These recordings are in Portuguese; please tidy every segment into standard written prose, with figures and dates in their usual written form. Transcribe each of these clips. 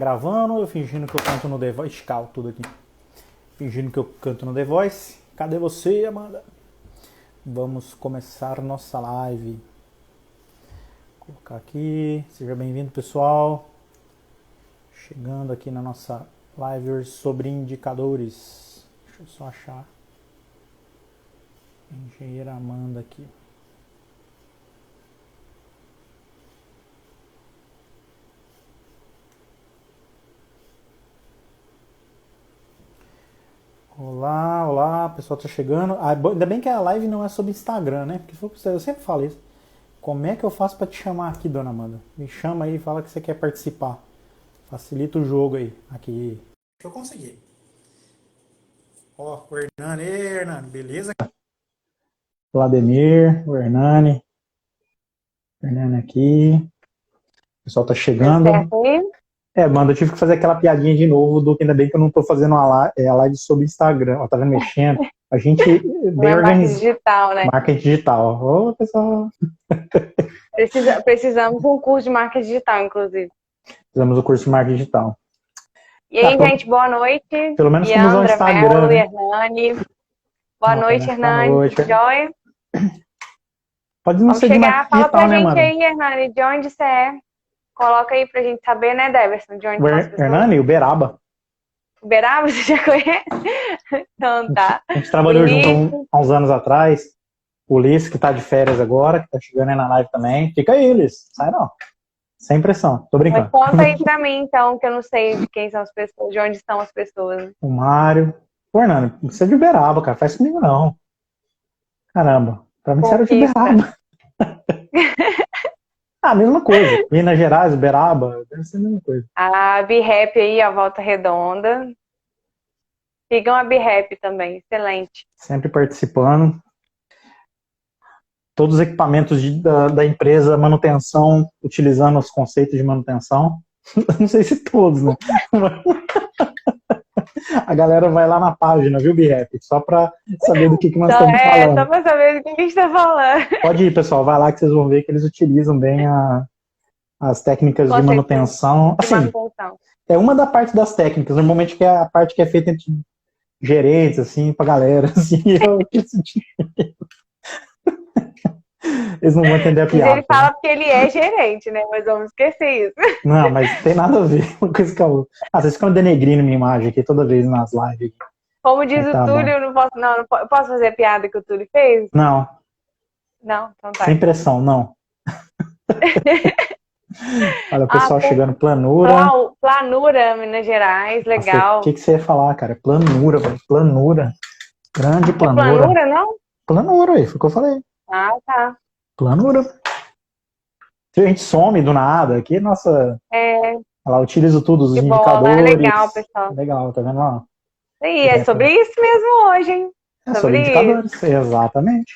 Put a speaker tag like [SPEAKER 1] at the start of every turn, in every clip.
[SPEAKER 1] gravando, eu fingindo que eu canto no The Voice. Cal, tudo aqui. Fingindo que eu canto no The Voice. Cadê você, Amanda? Vamos começar nossa live. Vou colocar aqui. Seja bem-vindo, pessoal. Chegando aqui na nossa live sobre indicadores. Deixa eu só achar. Engenheira Amanda aqui. Olá, olá, o pessoal tá chegando. Ainda bem que a live não é sobre Instagram, né? Porque eu sempre falo isso. Como é que eu faço pra te chamar aqui, dona Amanda? Me chama aí, fala que você quer participar. Facilita o jogo aí. Aqui. Deixa eu conseguir. Ó, o Hernani. Ei, Hernani, beleza? Vladimir, o Hernani. Hernani aqui. O pessoal tá chegando.
[SPEAKER 2] Certo aí?
[SPEAKER 1] Amanda, eu tive que fazer aquela piadinha de novo do que ainda bem que eu não tô fazendo a live sobre Instagram. Ó, tá vendo mexendo? A gente bem
[SPEAKER 2] Na marca
[SPEAKER 1] organizado.
[SPEAKER 2] digital, né?
[SPEAKER 1] Marketing digital. Ô, pessoal.
[SPEAKER 2] Precisamos de um curso de marca digital, inclusive.
[SPEAKER 1] Fizemos o curso de marketing digital.
[SPEAKER 2] E aí, gente, boa noite.
[SPEAKER 1] Pelo menos como usar o
[SPEAKER 2] Iandra,
[SPEAKER 1] Instagram,
[SPEAKER 2] Melo,
[SPEAKER 1] né?
[SPEAKER 2] Hernani. Boa noite,
[SPEAKER 1] Boa
[SPEAKER 2] Hernani.
[SPEAKER 1] noite.
[SPEAKER 2] Tudo jóia?
[SPEAKER 1] Pode não
[SPEAKER 2] Vamos
[SPEAKER 1] ser de
[SPEAKER 2] chegar.
[SPEAKER 1] marketing
[SPEAKER 2] Fala
[SPEAKER 1] digital,
[SPEAKER 2] pra
[SPEAKER 1] né,
[SPEAKER 2] gente
[SPEAKER 1] mano?
[SPEAKER 2] aí, Hernani, de onde você é. Coloca aí pra gente saber, né, Deverson, de onde
[SPEAKER 1] O
[SPEAKER 2] são as pessoas.
[SPEAKER 1] Hernani, Uberaba.
[SPEAKER 2] Uberaba, você já conhece? Então tá.
[SPEAKER 1] A gente trabalhou junto há uns anos atrás. O Ulisses, que tá de férias agora, que tá chegando aí na live também. Fica aí, Ulisses. Sai não. Sem pressão. Tô
[SPEAKER 2] Mas
[SPEAKER 1] brincando.
[SPEAKER 2] conta aí pra mim, então, que eu não sei de quem são as pessoas, de onde estão as pessoas.
[SPEAKER 1] O Mário. Pô, Hernani, você é de Uberaba, cara. Faz comigo não. Caramba. Pra mim você era de
[SPEAKER 2] Conquista.
[SPEAKER 1] Uberaba. Ah, mesma coisa. Minas Gerais, Uberaba, deve ser a mesma coisa.
[SPEAKER 2] A B-Rap aí, a Volta Redonda. Sigam a B-Rap também, excelente.
[SPEAKER 1] Sempre participando. Todos os equipamentos da empresa, manutenção, utilizando os conceitos de manutenção. Não sei se todos, né? A galera vai lá na página, viu, B-Rap? Só para saber do que nós estamos falando.
[SPEAKER 2] Só para saber do que a gente está falando.
[SPEAKER 1] Pode ir, pessoal, vai lá que vocês vão ver que eles utilizam bem as técnicas de manutenção. Assim, é uma da parte das técnicas, normalmente que é a parte que é feita entre gerentes, assim, pra galera, assim, eles não vão entender a piada.
[SPEAKER 2] Ele fala porque ele é gerente, né? Mas vamos esquecer isso.
[SPEAKER 1] Não, mas tem nada a ver uma coisa com a outra. Vocês ficam denegrindo minha imagem aqui toda vez nas lives.
[SPEAKER 2] Como diz o Túlio, eu não posso. Não, eu posso fazer a piada que o Túlio fez?
[SPEAKER 1] Não.
[SPEAKER 2] Não, então tá.
[SPEAKER 1] Sem pressão, não. Olha o pessoal chegando, Planura.
[SPEAKER 2] Planura, Minas Gerais, legal.
[SPEAKER 1] O que você ia falar, cara? Planura, velho. Planura. Grande Planura.
[SPEAKER 2] É Planura, não?
[SPEAKER 1] Planura, aí, foi o que eu falei.
[SPEAKER 2] Ah, tá.
[SPEAKER 1] Planura. Se a gente some do nada, aqui nossa. Ela utiliza tudo, os indicadores.
[SPEAKER 2] Né? Legal, pessoal.
[SPEAKER 1] Legal, tá vendo lá?
[SPEAKER 2] E é sobre isso mesmo hoje, hein?
[SPEAKER 1] É sobre indicadores, isso. Exatamente.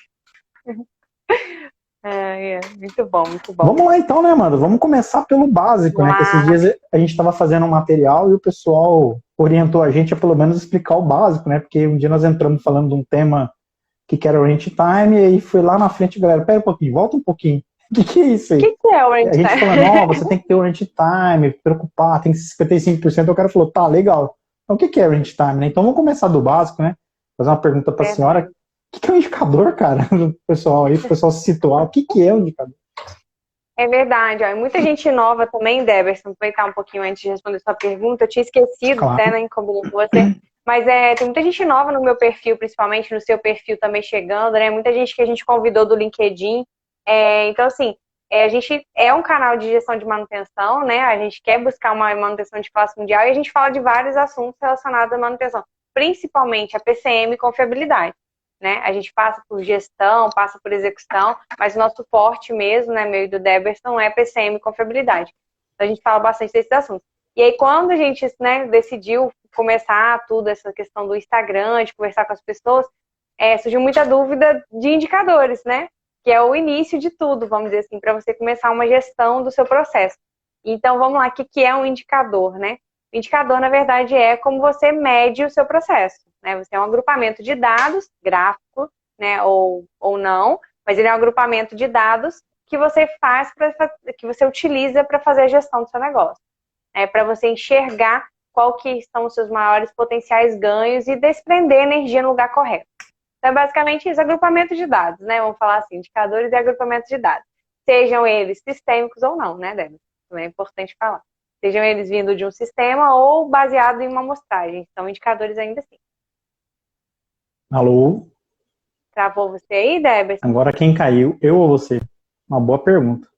[SPEAKER 2] Muito bom, muito bom.
[SPEAKER 1] Vamos lá então, né, Amanda? Vamos começar pelo básico, né? Que esses dias a gente estava fazendo um material e o pessoal orientou a gente a pelo menos explicar o básico, né? Porque um dia nós entramos falando de um tema que era Orient Time e aí foi lá na frente, galera, pera um pouquinho, volta um pouquinho. O que é isso aí?
[SPEAKER 2] O que é Orient Time?
[SPEAKER 1] A gente falou, não, você tem que ter Orient Time, preocupar, tem que ser 55%. O cara falou, tá, legal. Então o que é Orient Time, né? Então vamos começar do básico, né? Fazer uma pergunta para a senhora. O que é um indicador, cara? O pessoal aí, o pessoal se situar, o que é um indicador?
[SPEAKER 2] É verdade, ó. Muita gente nova também, Deverson, aproveitar um pouquinho antes de responder sua pergunta, eu tinha esquecido, claro. Até, né, combinei com você, mas tem muita gente nova no meu perfil, principalmente no seu perfil também chegando, né, muita gente que a gente convidou do LinkedIn, então assim, a gente é um canal de gestão de manutenção, né, a gente quer buscar uma manutenção de classe mundial e a gente fala de vários assuntos relacionados à manutenção, principalmente a PCM e confiabilidade. Né? A gente passa por gestão, passa por execução, mas o nosso forte mesmo, né, meu e do Deberson, é PCM e confiabilidade. Então a gente fala bastante desses assuntos. E aí quando a gente, né, decidiu começar tudo, essa questão do Instagram, de conversar com as pessoas, surgiu muita dúvida de indicadores, né? Que é o início de tudo, vamos dizer assim, para você começar uma gestão do seu processo. Então vamos lá, o que é um indicador, né? O indicador, na verdade, é como você mede o seu processo. Né? Você é um agrupamento de dados, gráfico, né? ou não, mas ele é um agrupamento de dados que você faz, que você utiliza para fazer a gestão do seu negócio. para você enxergar qual que são os seus maiores potenciais ganhos e desprender energia no lugar correto. Então, é basicamente isso, agrupamento de dados, né? Vamos falar assim, indicadores e agrupamento de dados. Sejam eles sistêmicos ou não, né, Débora? Também é importante falar. Sejam eles vindo de um sistema ou baseado em uma amostragem. São indicadores ainda assim.
[SPEAKER 1] Alô?
[SPEAKER 2] Travou você aí, Débora?
[SPEAKER 1] Agora quem caiu, eu ou você? Uma boa pergunta.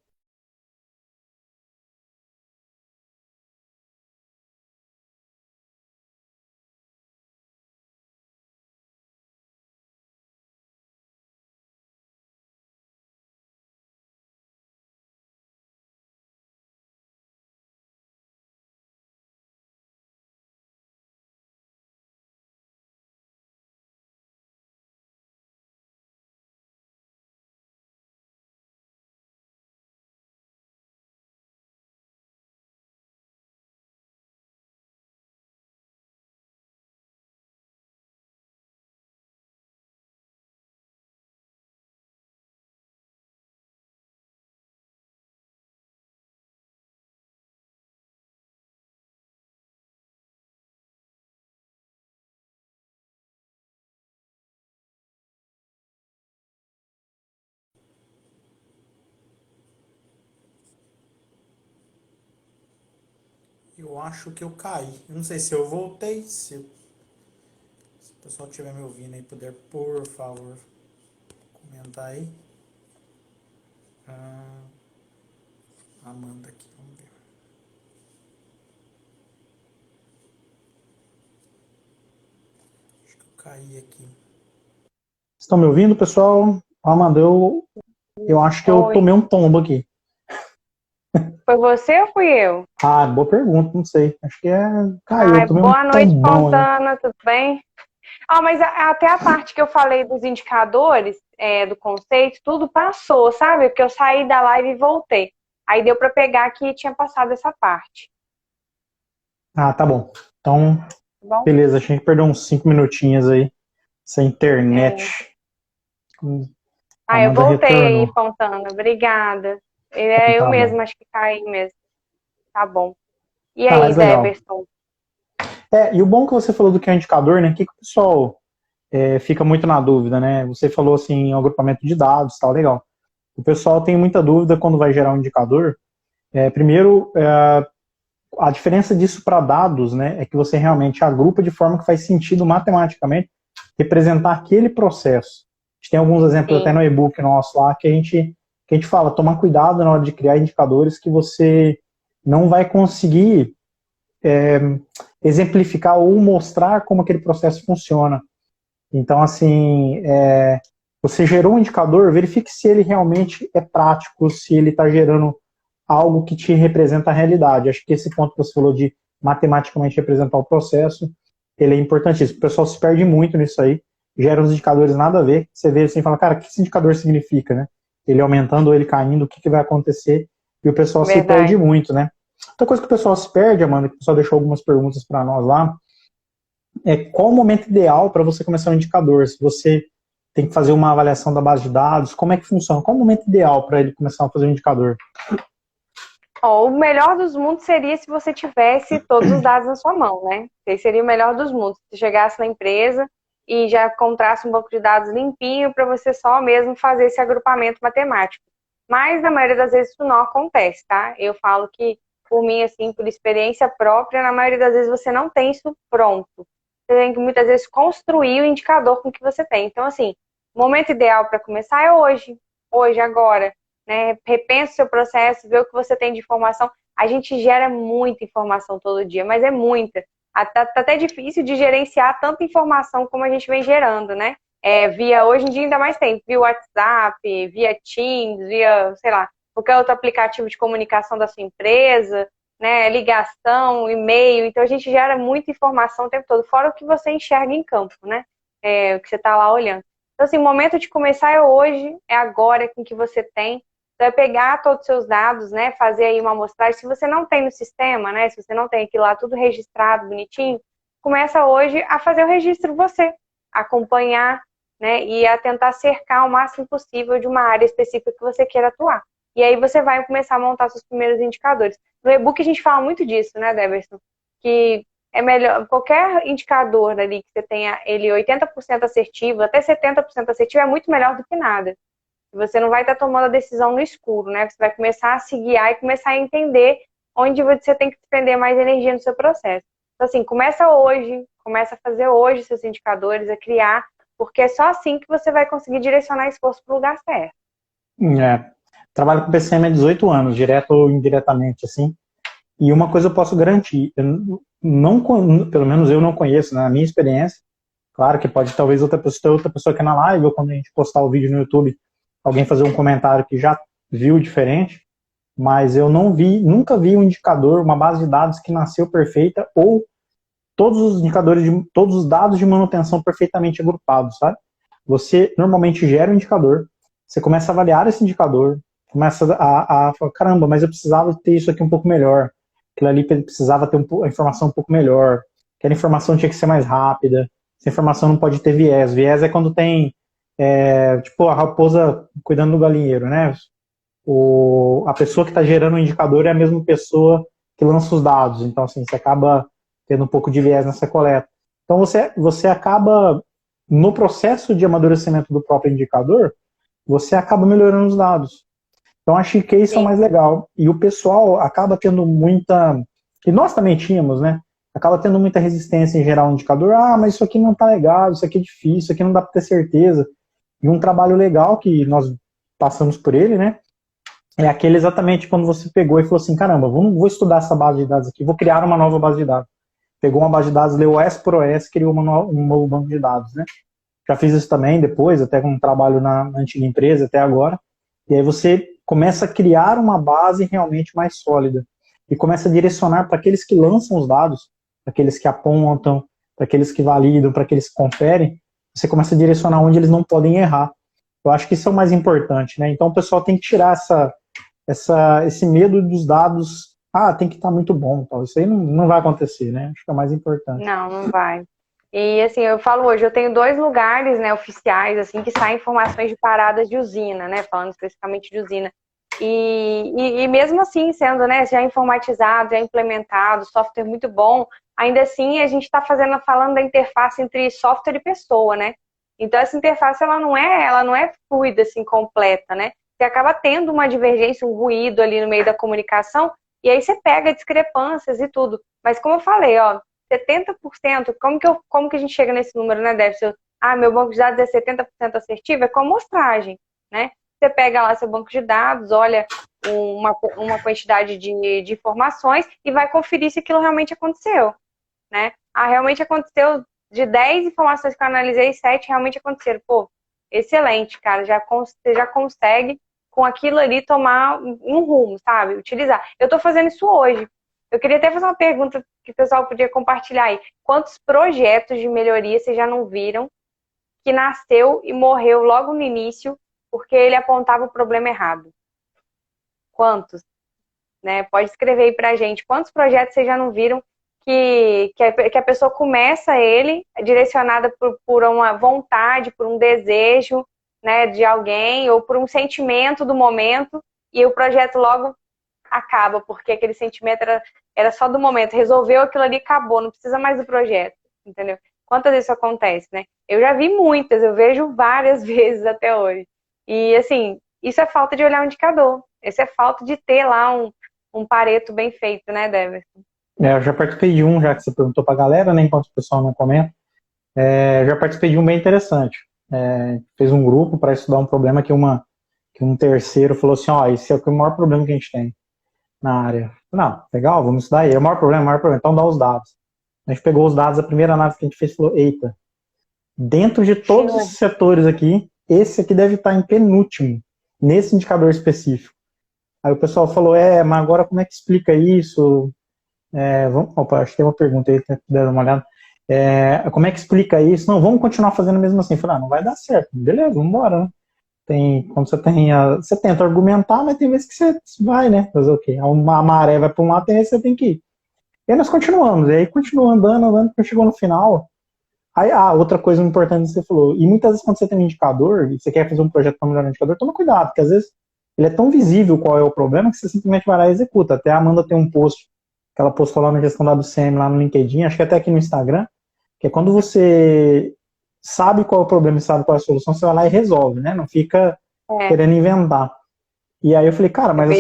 [SPEAKER 1] Eu acho que eu caí. Eu não sei se eu voltei, se o pessoal estiver me ouvindo aí, puder, por favor, comentar aí. Amanda aqui, vamos ver. Acho que eu caí aqui. Estão me ouvindo, pessoal? Amanda, eu acho que eu tomei um tombo aqui.
[SPEAKER 2] Foi você ou fui eu?
[SPEAKER 1] Ah, boa pergunta, não sei. Acho que caiu. Eu tomei
[SPEAKER 2] boa noite, Fontana,
[SPEAKER 1] aí.
[SPEAKER 2] tudo bem? Mas até a parte que eu falei dos indicadores, do conceito, tudo passou, sabe? Porque eu saí da live e voltei. Aí deu para pegar que tinha passado essa parte.
[SPEAKER 1] Ah, tá bom. Então,
[SPEAKER 2] Tá bom?
[SPEAKER 1] beleza. A gente perdeu uns 5 minutinhos aí. Essa internet.
[SPEAKER 2] Eu voltei
[SPEAKER 1] retornou.
[SPEAKER 2] aí, Fontana. Obrigada.
[SPEAKER 1] Então,
[SPEAKER 2] Eu
[SPEAKER 1] tá
[SPEAKER 2] mesma
[SPEAKER 1] bom.
[SPEAKER 2] acho que caí mesmo. Tá bom. E
[SPEAKER 1] Tá
[SPEAKER 2] aí,
[SPEAKER 1] mais legal.
[SPEAKER 2] Deverson?
[SPEAKER 1] E o bom que você falou do que é indicador, né? Que o pessoal fica muito na dúvida, né? Você falou assim, em agrupamento de dados, tal, legal. O pessoal tem muita dúvida quando vai gerar um indicador. Primeiro, a diferença disso para dados, né, é que você realmente agrupa de forma que faz sentido matematicamente representar aquele processo. A gente tem alguns exemplos até no e-book nosso lá que a gente fala, tomar cuidado na hora de criar indicadores que você não vai conseguir exemplificar ou mostrar como aquele processo funciona. Então, assim, você gerou um indicador, verifique se ele realmente é prático, se ele está gerando algo que te representa a realidade. Acho que esse ponto que você falou de matematicamente representar o processo, ele é importantíssimo. O pessoal se perde muito nisso aí, gera uns indicadores nada a ver. Você vê assim e fala, cara, o que esse indicador significa, né? Ele aumentando ou ele caindo, o que vai acontecer? E o pessoal se perde muito, né? Outra coisa que o pessoal se perde, Amanda, que o pessoal deixou algumas perguntas para nós lá, qual o momento ideal para você começar um indicador? Se você tem que fazer uma avaliação da base de dados, como é que funciona? Qual o momento ideal para ele começar a fazer um indicador?
[SPEAKER 2] O melhor dos mundos seria se você tivesse todos os dados na sua mão, né? Esse seria o melhor dos mundos. Se chegasse na empresa e já encontrasse um banco de dados limpinho para você só mesmo fazer esse agrupamento matemático. Mas na maioria das vezes isso não acontece, tá? Eu falo que, por mim, assim, por experiência própria, na maioria das vezes você não tem isso pronto. Você tem que muitas vezes construir o indicador com o que você tem. Então, assim, o momento ideal para começar é hoje, agora. Né? Repensa o seu processo, vê o que você tem de informação. A gente gera muita informação todo dia, mas é muita. Tá até difícil de gerenciar tanta informação como a gente vem gerando, né? Hoje em dia ainda mais tem, via WhatsApp, via Teams, via, sei lá, qualquer outro aplicativo de comunicação da sua empresa, né? Ligação, e-mail. Então a gente gera muita informação o tempo todo, fora o que você enxerga em campo, né? O que você está lá olhando. Então, assim, o momento de começar é hoje, é agora com o que você tem. Então, é pegar todos os seus dados, né, fazer aí uma amostragem. Se você não tem no sistema, né, se você não tem aquilo lá tudo registrado, bonitinho, começa hoje a fazer o registro você, acompanhar, né, e a tentar cercar o máximo possível de uma área específica que você queira atuar. E aí você vai começar a montar seus primeiros indicadores. No e-book a gente fala muito disso, né, Deverson? Que é melhor, qualquer indicador ali que você tenha ele 80% assertivo, até 70% assertivo, é muito melhor do que nada. Você não vai estar tomando a decisão no escuro, né? Você vai começar a se guiar e começar a entender onde você tem que despender mais energia no seu processo. Então, assim, começa hoje, começa a fazer hoje seus indicadores, a criar, porque é só assim que você vai conseguir direcionar esforço para o lugar certo.
[SPEAKER 1] Trabalho com PCM há 18 anos, direto ou indiretamente, assim. E uma coisa eu posso garantir, pelo menos eu não conheço, na minha experiência, claro que pode talvez outra pessoa que é na live, ou quando a gente postar o vídeo no YouTube, alguém fazer um comentário que já viu diferente, mas eu nunca vi um indicador, uma base de dados que nasceu perfeita, ou todos os indicadores, todos os dados de manutenção perfeitamente agrupados, sabe? Você normalmente gera um indicador, você começa a avaliar esse indicador, começa a falar, caramba, mas eu precisava ter isso aqui um pouco melhor, aquilo ali precisava ter a informação um pouco melhor, aquela informação tinha que ser mais rápida, essa informação não pode ter viés. Viés é quando tem, tipo, a raposa cuidando do galinheiro, né? A pessoa que está gerando o indicador é a mesma pessoa que lança os dados. Então, assim, você acaba tendo um pouco de viés nessa coleta. Então, você acaba, no processo de amadurecimento do próprio indicador, você acaba melhorando os dados. Então, acho que isso é o mais legal. E o pessoal acaba tendo muita... E nós também tínhamos, né? Acaba tendo muita resistência em gerar um indicador. Ah, mas isso aqui não tá legal, isso aqui é difícil, isso aqui não dá para ter certeza. E um trabalho legal que nós passamos por ele, né? É aquele exatamente quando você pegou e falou assim, caramba, vou estudar essa base de dados aqui, vou criar uma nova base de dados. Pegou uma base de dados, leu OS por OS, criou um novo banco de dados, né? Já fiz isso também depois, até com um trabalho na antiga empresa, até agora. E aí você começa a criar uma base realmente mais sólida. E começa a direcionar para aqueles que lançam os dados, para aqueles que apontam, para aqueles que validam, para aqueles que conferem. Você começa a direcionar onde eles não podem errar. Eu acho que isso é o mais importante, né? Então o pessoal tem que tirar esse medo dos dados. Ah, tem que estar muito bom. Tal. Isso aí não vai acontecer, né? Acho que é o mais importante.
[SPEAKER 2] Não vai. E assim, eu falo hoje, eu tenho 2 lugares, né, oficiais, assim, que saem informações de paradas de usina, né, falando especificamente de usina. E mesmo assim, sendo, né, já informatizado, já implementado, software muito bom, ainda assim a gente está falando da interface entre software e pessoa, né? Então essa interface ela não é fluida, assim, completa, né? Você acaba tendo uma divergência, um ruído ali no meio da comunicação, e aí você pega discrepâncias e tudo. Mas como eu falei, ó, 70%, como que a gente chega nesse número, né, Débora? Meu banco de dados é 70% assertivo, é com amostragem, né? Você pega lá seu banco de dados, olha uma quantidade de informações e vai conferir se aquilo realmente aconteceu, né? Realmente aconteceu, de 10 informações que eu analisei, 7 realmente aconteceram. Pô, excelente, cara, você já consegue com aquilo ali tomar um rumo, sabe? Utilizar. Eu tô fazendo isso hoje. Eu queria até fazer uma pergunta que o pessoal podia compartilhar aí. Quantos projetos de melhoria vocês já não viram que nasceu e morreu logo no início porque ele apontava o problema errado? Quantos? Né? Pode escrever aí pra gente. Quantos projetos vocês já não viram que a pessoa começa ele direcionada por uma vontade, por um desejo, né, de alguém ou por um sentimento do momento e o projeto logo acaba, porque aquele sentimento era só do momento, resolveu aquilo ali, acabou, não precisa mais do projeto, entendeu? Quantas vezes isso acontece, né? Eu já vi muitas, eu vejo várias vezes até hoje. E, assim, isso é falta de olhar o indicador, isso é falta de ter lá um pareto bem feito, né, Deverson?
[SPEAKER 1] Eu já participei de um, já que você perguntou pra galera, né, enquanto o pessoal não comenta, já participei de um bem interessante. Fez um grupo para estudar um problema que um terceiro falou assim, ó, esse é o maior problema que a gente tem na área. Não, legal, vamos estudar aí. É o maior problema, então dá os dados. A gente pegou os dados, a primeira análise que a gente fez falou, eita, dentro de todos esses setores aqui, esse aqui deve estar em penúltimo, nesse indicador específico. Aí o pessoal falou, mas agora como é que explica isso? Acho que tem uma pergunta aí, que der uma olhada. Como é que explica isso? Não, vamos continuar fazendo mesmo assim. Eu falei, não vai dar certo. Beleza, vamos embora, né? Quando você tenta argumentar, mas tem vezes que você vai, né? Fazer o quê? A maré vai para um lado, tem vezes que você tem que ir. E aí nós continuamos, e aí continua andando, quando chegou no final. Aí, outra coisa importante que você falou, e muitas vezes quando você tem um indicador, e você quer fazer um projeto para melhorar o indicador, toma cuidado, porque às vezes ele é tão visível qual é o problema que você simplesmente vai lá e executa. Até a Amanda tem um post que ela postou lá na gestão da WCM, lá no LinkedIn, acho que até aqui no Instagram, que é quando você sabe qual é o problema e sabe qual é a solução, você vai lá e resolve, né? Não fica querendo inventar. E aí eu falei, cara, mas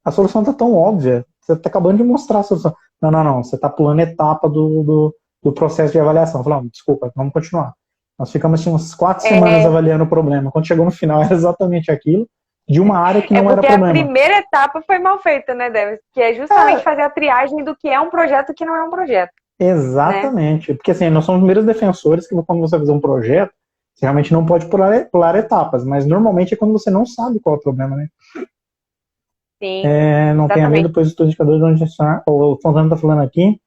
[SPEAKER 1] a solução tá tão óbvia, você tá acabando de mostrar a solução. Não, você tá pulando etapa do processo de avaliação. Eu falei, desculpa, vamos continuar. Nós ficamos umas 4 semanas avaliando o problema. Quando chegou no final, era exatamente aquilo, de uma área que não era problema.
[SPEAKER 2] Porque a primeira etapa foi mal feita, né, Devis? Que é justamente fazer a triagem do que é um projeto e que não é um projeto.
[SPEAKER 1] Exatamente. Né? Porque assim, nós somos os primeiros defensores que quando você fazer um projeto, você realmente não pode pular etapas, mas normalmente é quando você não sabe qual é o problema, né?
[SPEAKER 2] Sim.
[SPEAKER 1] Não tenha medo, pois os indicadores vão direcionar. O Fontana está falando aqui,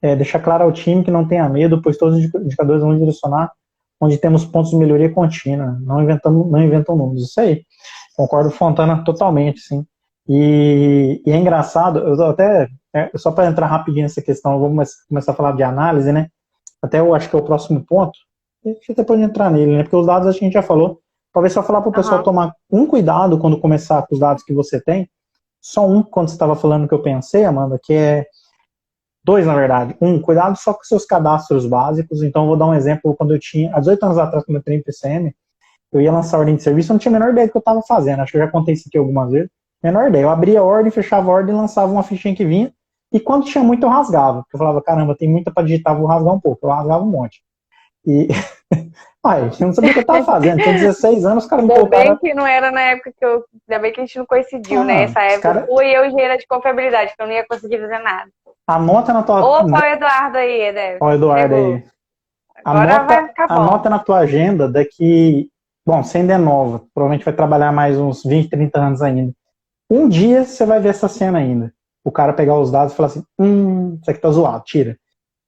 [SPEAKER 1] deixar claro ao time que não tenha medo, pois todos os indicadores vão direcionar onde temos pontos de melhoria contínua. Não inventam números. Isso aí. Concordo com Fontana totalmente, sim. E é engraçado, eu até, só para entrar rapidinho nessa questão, eu vou começar a falar de análise, né? Até eu acho que é o próximo ponto. A gente até pode entrar nele, né? Porque os dados a gente já falou. Talvez só falar para o pessoal tomar um cuidado quando começar com os dados que você tem. Só um, quando você estava falando que eu pensei, Amanda, que é 2, na verdade. Cuidado só com seus cadastros básicos. Então, eu vou dar um exemplo. Quando eu tinha, há 18 anos atrás, quando eu entrei em PCM, eu ia lançar ordem de serviço, eu não tinha a menor ideia do que eu estava fazendo. Acho que eu já contei isso aqui algumas vezes. Menor ideia. Eu abria a ordem, fechava a ordem, lançava uma fichinha que vinha. E quando tinha muito, eu rasgava. Porque eu falava, caramba, tem muita para digitar, vou rasgar um pouco. Eu rasgava um monte. E... eu não sabia o que eu estava fazendo. Tinha 16 anos, os caras me colocaram...
[SPEAKER 2] Ainda bem que não era na época que eu... Ainda bem que a gente não coincidiu, né? Essa época fui eu engenheira de confiabilidade, que eu não ia conseguir fazer nada.
[SPEAKER 1] Anota na tua...
[SPEAKER 2] Opa, o Eduardo aí, né?
[SPEAKER 1] Ó, o Eduardo aí.
[SPEAKER 2] Agora vai ficar bom.
[SPEAKER 1] Anota na tua agenda daqui... Bom, você ainda é nova. Provavelmente vai trabalhar mais uns 20, 30 anos ainda. Um dia você vai ver essa cena ainda. O cara pegar os dados e falar assim, isso aqui tá zoado, tira.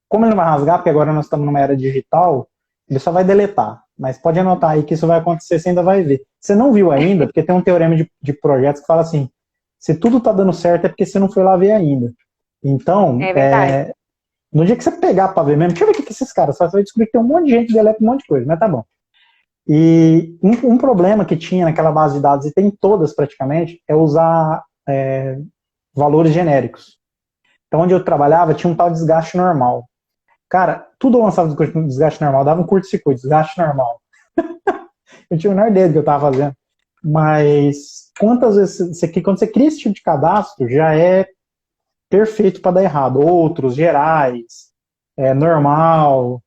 [SPEAKER 1] Como ele não vai rasgar, porque agora nós estamos numa era digital, ele só vai deletar. Mas pode anotar aí que isso vai acontecer, você ainda vai ver. Você não viu ainda, porque tem um teorema de projetos que fala assim, se tudo tá dando certo é porque você não foi lá ver ainda. Então, no dia que você pegar para ver mesmo, deixa eu ver o que esses caras fazem, você vai descobrir que tem um monte de gente que deleta um monte de coisa, mas tá bom. E um problema que tinha naquela base de dados, e tem todas praticamente, é usar valores genéricos. Então, onde eu trabalhava, tinha um tal desgaste normal. Cara, tudo eu lançava desgaste normal, dava um curto-circuito, desgaste normal. Eu tinha a menor ideia do que eu estava fazendo. Mas quantas vezes, quando você cria esse tipo de cadastro, já é perfeito para dar errado. Outros, gerais, normal,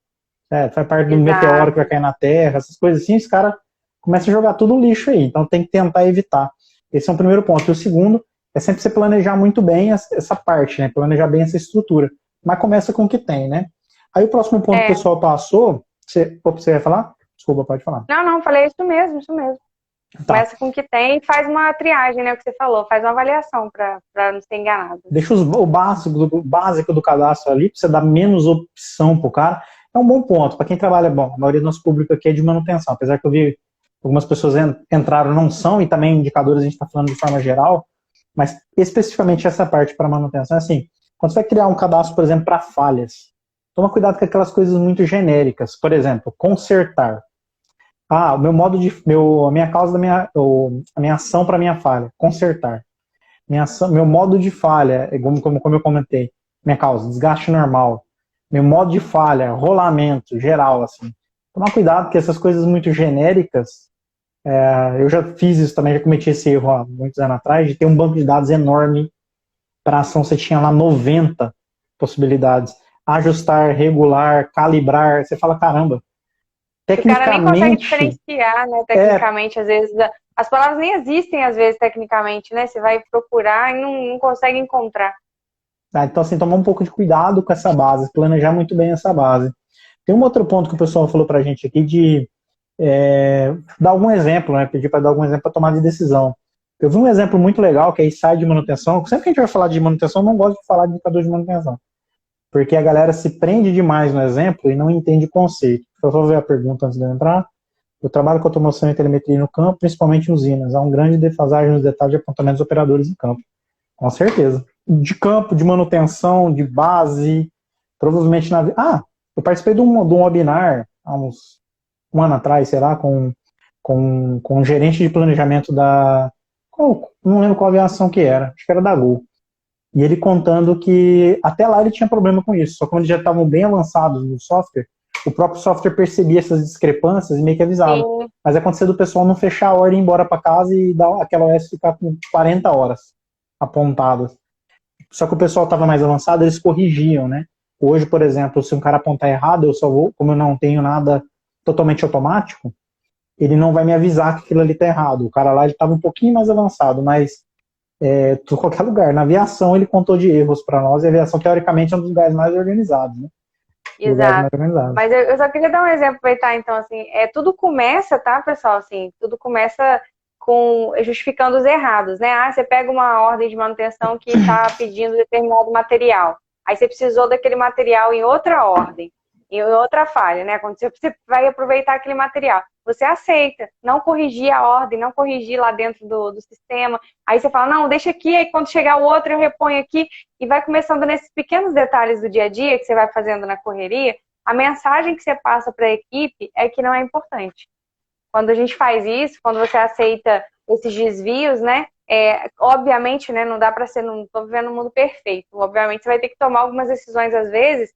[SPEAKER 1] faz parte do meteoro que vai cair na Terra, essas coisas assim, os caras começam a jogar tudo no lixo aí. Então tem que tentar evitar. Esse é o primeiro ponto. E o segundo é sempre você planejar muito bem essa parte, né? Planejar bem essa estrutura. Mas começa com o que tem, né? Aí o próximo ponto que o pessoal passou, você vai falar? Desculpa, pode falar.
[SPEAKER 2] Não, falei isso mesmo. Tá. Começa com o que tem e faz uma triagem, né? O que você falou, faz uma avaliação para não ser enganado.
[SPEAKER 1] Deixa o básico do cadastro ali, para você dar menos opção pro cara. É um bom ponto. Para quem trabalha, bom, a maioria do nosso público aqui é de manutenção, apesar que eu vi algumas pessoas entraram, não são, e também indicadores a gente está falando de forma geral, mas especificamente essa parte para manutenção é assim, quando você vai criar um cadastro, por exemplo, para falhas, toma cuidado com aquelas coisas muito genéricas. Por exemplo, consertar. A minha causa a minha ação para minha falha, consertar. Meu modo de falha, como eu comentei, minha causa, desgaste normal. Meu modo de falha, rolamento, geral, assim. Tomar cuidado que essas coisas muito genéricas, eu já fiz isso também, já cometi esse erro há muitos anos atrás, de ter um banco de dados enorme. Para ação você tinha lá 90 possibilidades. Ajustar, regular, calibrar, você fala, caramba.
[SPEAKER 2] Tecnicamente, o cara nem consegue diferenciar, né, tecnicamente, às vezes, as palavras nem existem, às vezes, tecnicamente, né, você vai procurar e não consegue encontrar.
[SPEAKER 1] Então, assim, tomar um pouco de cuidado com essa base, planejar muito bem essa base. Tem um outro ponto que o pessoal falou pra gente aqui de dar algum exemplo, né, pedir para dar algum exemplo para tomar de decisão. Eu vi um exemplo muito legal, que é insight de manutenção. Sempre que a gente vai falar de manutenção, eu não gosto de falar de indicador de manutenção. Porque a galera se prende demais no exemplo e não entende o conceito. Eu vou ver a pergunta antes de eu entrar. Eu trabalho com automação e telemetria no campo, principalmente em usinas. Há um grande defasagem nos detalhes de apontamentos dos operadores em campo. Com certeza. De campo, de manutenção, de base, provavelmente na... eu participei de um webinar há um ano atrás, sei lá, com um gerente de planejamento não lembro qual aviação que era, acho que era da Gol. E ele contando que até lá ele tinha problema com isso, só que quando eles já estavam bem avançados no software, o próprio software percebia essas discrepâncias e meio que avisava.
[SPEAKER 2] Sim.
[SPEAKER 1] Mas acontecia do pessoal não fechar a hora e ir embora para casa e dar aquela OS ficar com 40 horas apontadas. Só que o pessoal estava mais avançado, eles corrigiam, né? Hoje, por exemplo, se um cara apontar errado, eu só vou, como eu não tenho nada totalmente automático, ele não vai me avisar que aquilo ali está errado. O cara lá ele estava um pouquinho mais avançado, mas em qualquer lugar. Na aviação ele contou de erros para nós, e a aviação teoricamente é um dos lugares mais organizados, né?
[SPEAKER 2] Exato. Mas eu só queria dar um exemplo, aproveitar, então, assim, tudo começa, tá, pessoal, assim, tudo começa com justificando os errados, né? Ah, você pega uma ordem de manutenção que está pedindo determinado material, aí você precisou daquele material em outra ordem, em outra falha, né? Quando você vai aproveitar aquele material, você aceita, não corrigir a ordem, não corrigir lá dentro do sistema, aí você fala, não, deixa aqui, aí quando chegar o outro eu reponho aqui, e vai começando nesses pequenos detalhes do dia a dia que você vai fazendo na correria, a mensagem que você passa para a equipe é que não é importante. Quando a gente faz isso, quando você aceita esses desvios, né, obviamente, né, não dá para ser, não estou vivendo um mundo perfeito, obviamente você vai ter que tomar algumas decisões às vezes,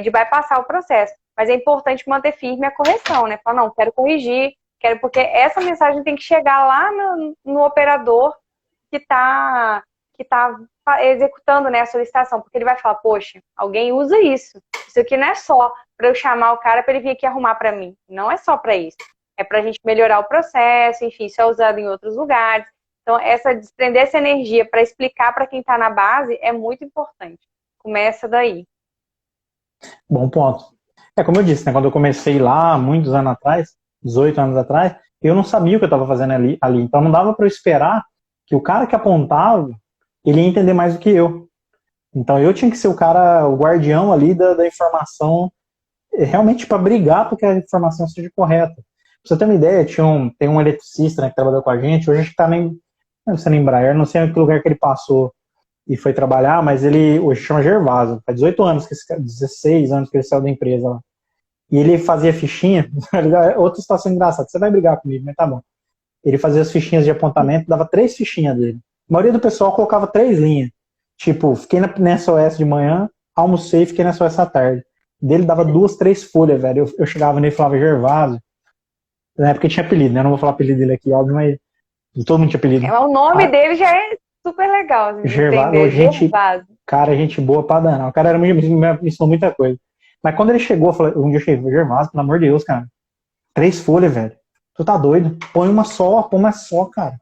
[SPEAKER 2] de bypassar o processo, mas é importante manter firme a correção, né, falar, não, quero corrigir, porque essa mensagem tem que chegar lá no operador que está executando, né, a solicitação, porque ele vai falar, poxa, alguém usa isso aqui não é só para eu chamar o cara para ele vir aqui arrumar para mim, não é só para isso, é para a gente melhorar o processo, enfim, isso é usado em outros lugares, então desprender essa energia para explicar para quem está na base é muito importante, começa daí.
[SPEAKER 1] Bom ponto. Como eu disse, né, quando eu comecei lá, muitos anos atrás, 18 anos atrás, eu não sabia o que eu estava fazendo ali, então não dava para eu esperar que o cara que apontava, ele ia entender mais do que eu. Então eu tinha que ser o cara, o guardião ali da informação, realmente para brigar para que a informação seja correta. Pra você ter uma ideia, tem um eletricista, né, que trabalhou com a gente, hoje a gente está não sei, na Embraer, não sei em que lugar que ele passou e foi trabalhar, mas ele hoje chama Gervásio, faz 18 anos, 16 anos que ele saiu da empresa lá. E ele fazia fichinha, outra situação engraçada, você vai brigar comigo, mas tá bom. Ele fazia as fichinhas de apontamento, dava 3 fichinhas dele. A maioria do pessoal colocava 3 linhas. Tipo, fiquei na SOS de manhã, almocei e fiquei na SOS à tarde. Dele dava 2, 3 folhas, velho. Eu chegava nele e falava Gervásio. Na época tinha apelido, né? Eu não vou falar apelido dele aqui, óbvio, mas todo mundo tinha apelido.
[SPEAKER 2] O nome dele já é super legal. Assim,
[SPEAKER 1] Gervásio. Cara, gente boa pra danar. O cara me ensinou muita coisa. Mas quando ele chegou, um dia eu cheguei, Gervásio, pelo amor de Deus, cara. 3 folhas, velho. Tu tá doido? Põe uma só, cara.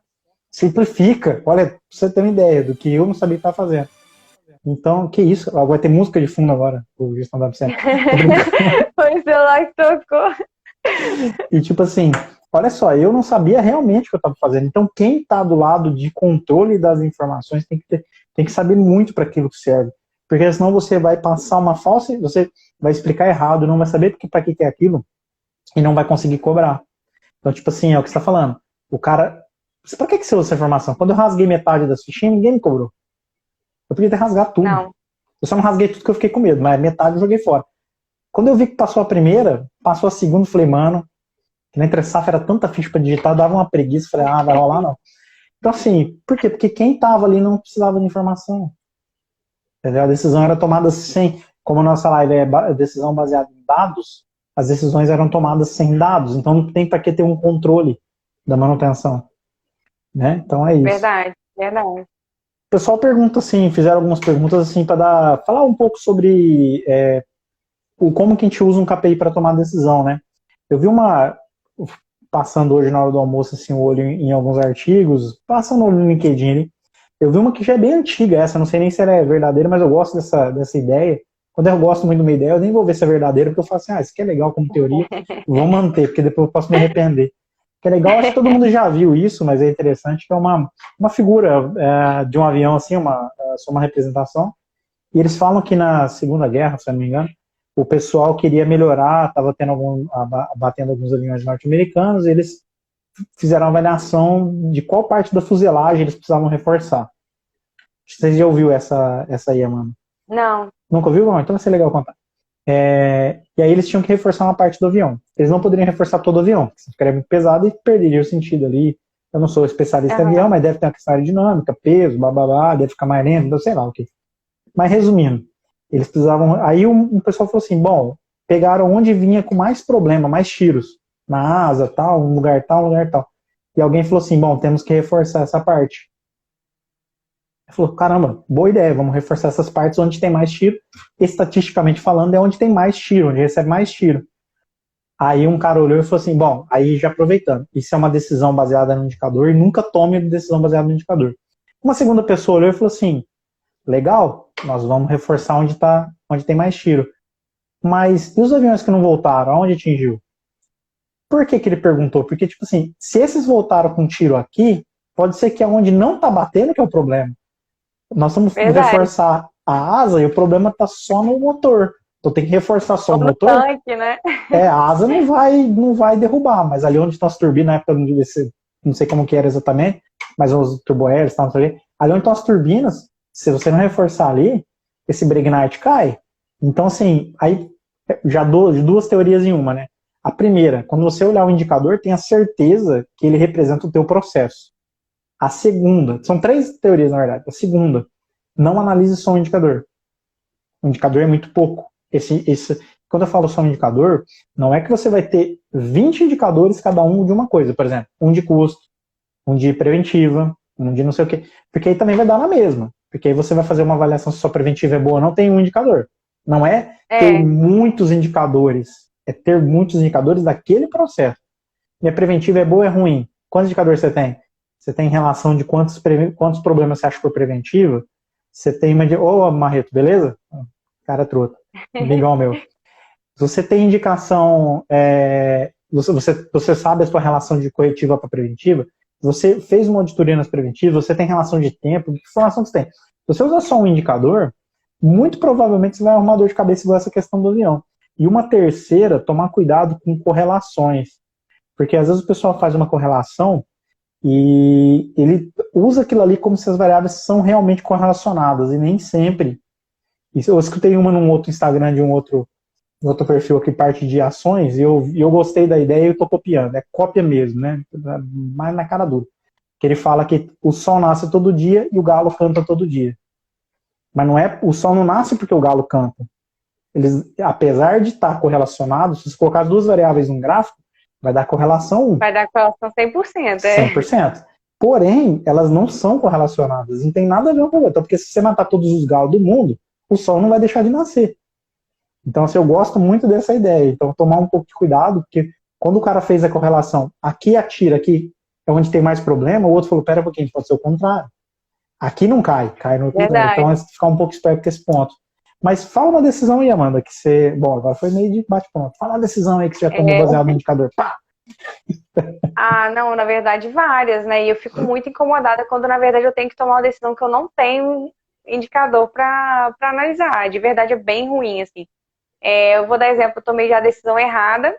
[SPEAKER 1] Simplifica. Olha, pra você ter uma ideia do que eu não sabia o que tava fazendo. Então, que isso? Vai ter música de fundo agora, o Gestão da Absenta.
[SPEAKER 2] Foi o celular que tocou.
[SPEAKER 1] E tipo assim, olha só, eu não sabia realmente o que eu estava fazendo. Então, quem está do lado de controle das informações tem que saber muito para aquilo que serve. Porque senão você vai passar uma falsa, você vai explicar errado, não vai saber para que é aquilo e não vai conseguir cobrar. Então, tipo assim, é o que você está falando. O cara, para que você usa essa informação? Quando eu rasguei metade das fichinhas, ninguém me cobrou. Eu podia ter rasgado tudo.
[SPEAKER 2] Não.
[SPEAKER 1] Eu só não rasguei tudo que eu fiquei com medo, mas metade eu joguei fora. Quando eu vi que passou a primeira, passou a segunda, falei, mano, que na entre safra era tanta ficha pra digitar, dava uma preguiça, falei, vai rolar não. Então assim, por quê? Porque quem tava ali não precisava de informação. Entendeu? A decisão era tomada sem, como a nossa live é decisão baseada em dados, as decisões eram tomadas sem dados, então não tem para que ter um controle da manutenção. Né? Então é isso.
[SPEAKER 2] Verdade.
[SPEAKER 1] O pessoal pergunta assim, fizeram algumas perguntas assim para falar um pouco sobre como que a gente usa um KPI para tomar decisão, né? Eu vi passando hoje na hora do almoço assim o olho em alguns artigos, passando no LinkedIn ali, eu vi uma que já é bem antiga essa, não sei nem se ela é verdadeira, mas eu gosto dessa ideia. Quando eu gosto muito de uma ideia, eu nem vou ver se é verdadeira, porque eu falo assim, isso aqui é legal como teoria, vou manter, porque depois eu posso me arrepender. Que é legal, acho que todo mundo já viu isso, mas é interessante, que é uma figura de um avião, assim, só uma representação, e eles falam que na Segunda Guerra, se eu não me engano, o pessoal queria melhorar, estava batendo alguns aviões norte-americanos, e eles fizeram uma avaliação de qual parte da fuselagem eles precisavam reforçar. Você já ouviu essa aí, Amanda?
[SPEAKER 2] Não.
[SPEAKER 1] Nunca ouviu? Não, então vai ser legal contar. E aí eles tinham que reforçar uma parte do avião. Eles não poderiam reforçar todo o avião, porque ficaria muito pesado e perderia o sentido ali Eu não sou especialista em avião,
[SPEAKER 2] Aham.
[SPEAKER 1] mas deve ter uma questão aerodinâmica, peso, bababá, deve ficar mais lento, então sei lá o que. Mas resumindo, eles precisavam. Aí um pessoal falou assim: bom, pegaram onde vinha com mais problema, mais tiros, na asa, tal, um lugar tal, um lugar tal. E alguém falou assim: bom, temos que reforçar essa parte. Ele falou: caramba, boa ideia, vamos reforçar essas partes onde tem mais tiro. Estatisticamente falando, é onde tem mais tiro, onde recebe mais tiro. Aí um cara olhou e falou assim: bom, aí já aproveitando, isso é uma decisão baseada no indicador e nunca tome decisão baseada no indicador. Uma segunda pessoa olhou e falou assim: legal, nós vamos reforçar onde tem mais tiro. Mas e os aviões que não voltaram? Aonde atingiu? Por que ele perguntou? Porque, tipo assim, se esses voltaram com tiro aqui, pode ser que é onde não tá batendo que é o problema. Nós vamos
[SPEAKER 2] Verdade.
[SPEAKER 1] reforçar a asa e o problema tá só no motor. Então tem que reforçar só
[SPEAKER 2] Ou
[SPEAKER 1] o
[SPEAKER 2] no
[SPEAKER 1] motor.
[SPEAKER 2] tanque, né?
[SPEAKER 1] A asa não vai derrubar, mas ali onde estão as turbinas, na época não sei como que era exatamente, mas os turbohélices, tal, não sei o quê, ali onde estão as turbinas, se você não reforçar ali, esse Breguet cai. Então, assim, aí já duas teorias em uma, né? A primeira, quando você olhar o indicador, tenha certeza que ele representa o teu processo. A segunda, são três teorias, na verdade. A segunda, não analise só o indicador. O indicador é muito pouco. Quando eu falo só um indicador, não é que você vai ter 20 indicadores, cada um de uma coisa. Por exemplo, um de custo, um de preventiva, um de não sei o quê. Porque aí também vai dar na mesma. Porque aí você vai fazer uma avaliação se sua preventiva é boa ou não, tem um indicador. Não é ter
[SPEAKER 2] É,
[SPEAKER 1] muitos indicadores, é ter muitos indicadores daquele processo. Minha preventiva é boa ou é ruim? Quantos indicadores você tem? Você tem relação de quantos problemas você acha por preventiva? Você tem uma de. Ô, Marreto, beleza? Cara trota. Amigão meu. Você tem indicação. Você sabe a sua relação de corretiva para preventiva? Você fez uma auditoria nas preventivas? Você tem relação de tempo? Que informação que você tem? Se você usar só um indicador, muito provavelmente você vai arrumar dor de cabeça igual essa questão do avião. E uma terceira, tomar cuidado com correlações. Porque às vezes o pessoal faz uma correlação e ele usa aquilo ali como se as variáveis são realmente correlacionadas, e nem sempre. Eu escutei uma num outro Instagram de um outro perfil aqui, parte de ações, e eu gostei da ideia e eu tô copiando. É cópia mesmo, né? Mais na cara dura. Que ele fala que o sol nasce todo dia e o galo canta todo dia. Mas não é, o sol não nasce porque o galo canta. Eles, apesar de estar correlacionados, se você colocar as duas variáveis num gráfico, vai dar correlação 1.
[SPEAKER 2] vai dar colação 100%, é.
[SPEAKER 1] 100%. Porém, elas não são correlacionadas. Não tem nada a ver com o outro. Porque se você matar todos os galos do mundo, o sol não vai deixar de nascer. Então, assim, eu gosto muito dessa ideia. Então, tomar um pouco de cuidado, porque quando o cara fez a correlação, aqui atira, aqui é onde tem mais problema, o outro falou, pera um pouquinho, pode ser o contrário. Aqui não cai, cai no outro lugar. Então, é
[SPEAKER 2] Verdade.
[SPEAKER 1] ficar um pouco esperto com esse ponto. Mas fala uma decisão aí, Amanda, que você... Bom, agora foi meio de bate-ponto. Fala uma decisão aí que você já tomou
[SPEAKER 2] É.
[SPEAKER 1] baseado no indicador. Pá!
[SPEAKER 2] Ah, não, na verdade, várias, né? E eu fico muito incomodada quando, na verdade, eu tenho que tomar uma decisão que eu não tenho indicador para analisar. De verdade, é bem ruim, assim. Eu vou dar exemplo, eu tomei já a decisão errada,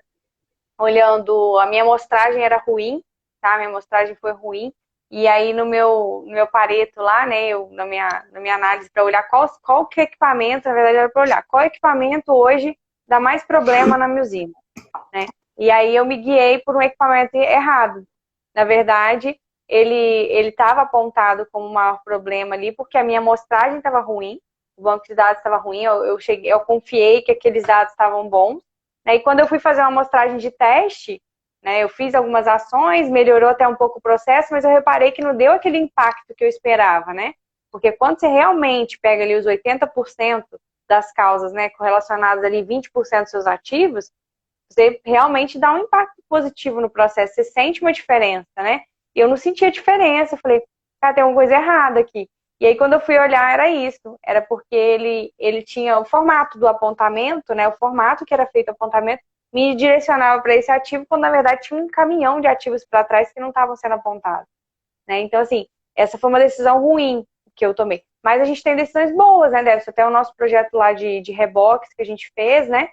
[SPEAKER 2] olhando, a minha amostragem era ruim, tá? A minha amostragem foi ruim. E aí, no meu Pareto lá, né, na minha análise para olhar qual que equipamento, na verdade, era para olhar qual equipamento hoje dá mais problema na minha usina, né? E aí eu me guiei por um equipamento errado. Na verdade, ele estava apontado como o maior problema ali, porque a minha amostragem estava ruim, o banco de dados estava ruim, eu confiei que aqueles dados estavam bons. Né? E quando eu fui fazer uma amostragem de teste, né, eu fiz algumas ações, melhorou até um pouco o processo, mas eu reparei que não deu aquele impacto que eu esperava, né? Porque quando você realmente pega ali os 80% das causas, né, correlacionadas ali 20% dos seus ativos, você realmente dá um impacto positivo no processo, você sente uma diferença, né? E eu não sentia diferença, eu falei, cara, tem alguma coisa errada aqui. E aí, quando eu fui olhar, era isso. Era porque ele tinha o formato do apontamento, né? O formato que era feito o apontamento me direcionava para esse ativo, quando na verdade tinha um caminhão de ativos para trás que não estavam sendo apontados. Né? Então, assim, essa foi uma decisão ruim que eu tomei. Mas a gente tem decisões boas, né, Débora? Até o nosso projeto lá de rebox que a gente fez, né?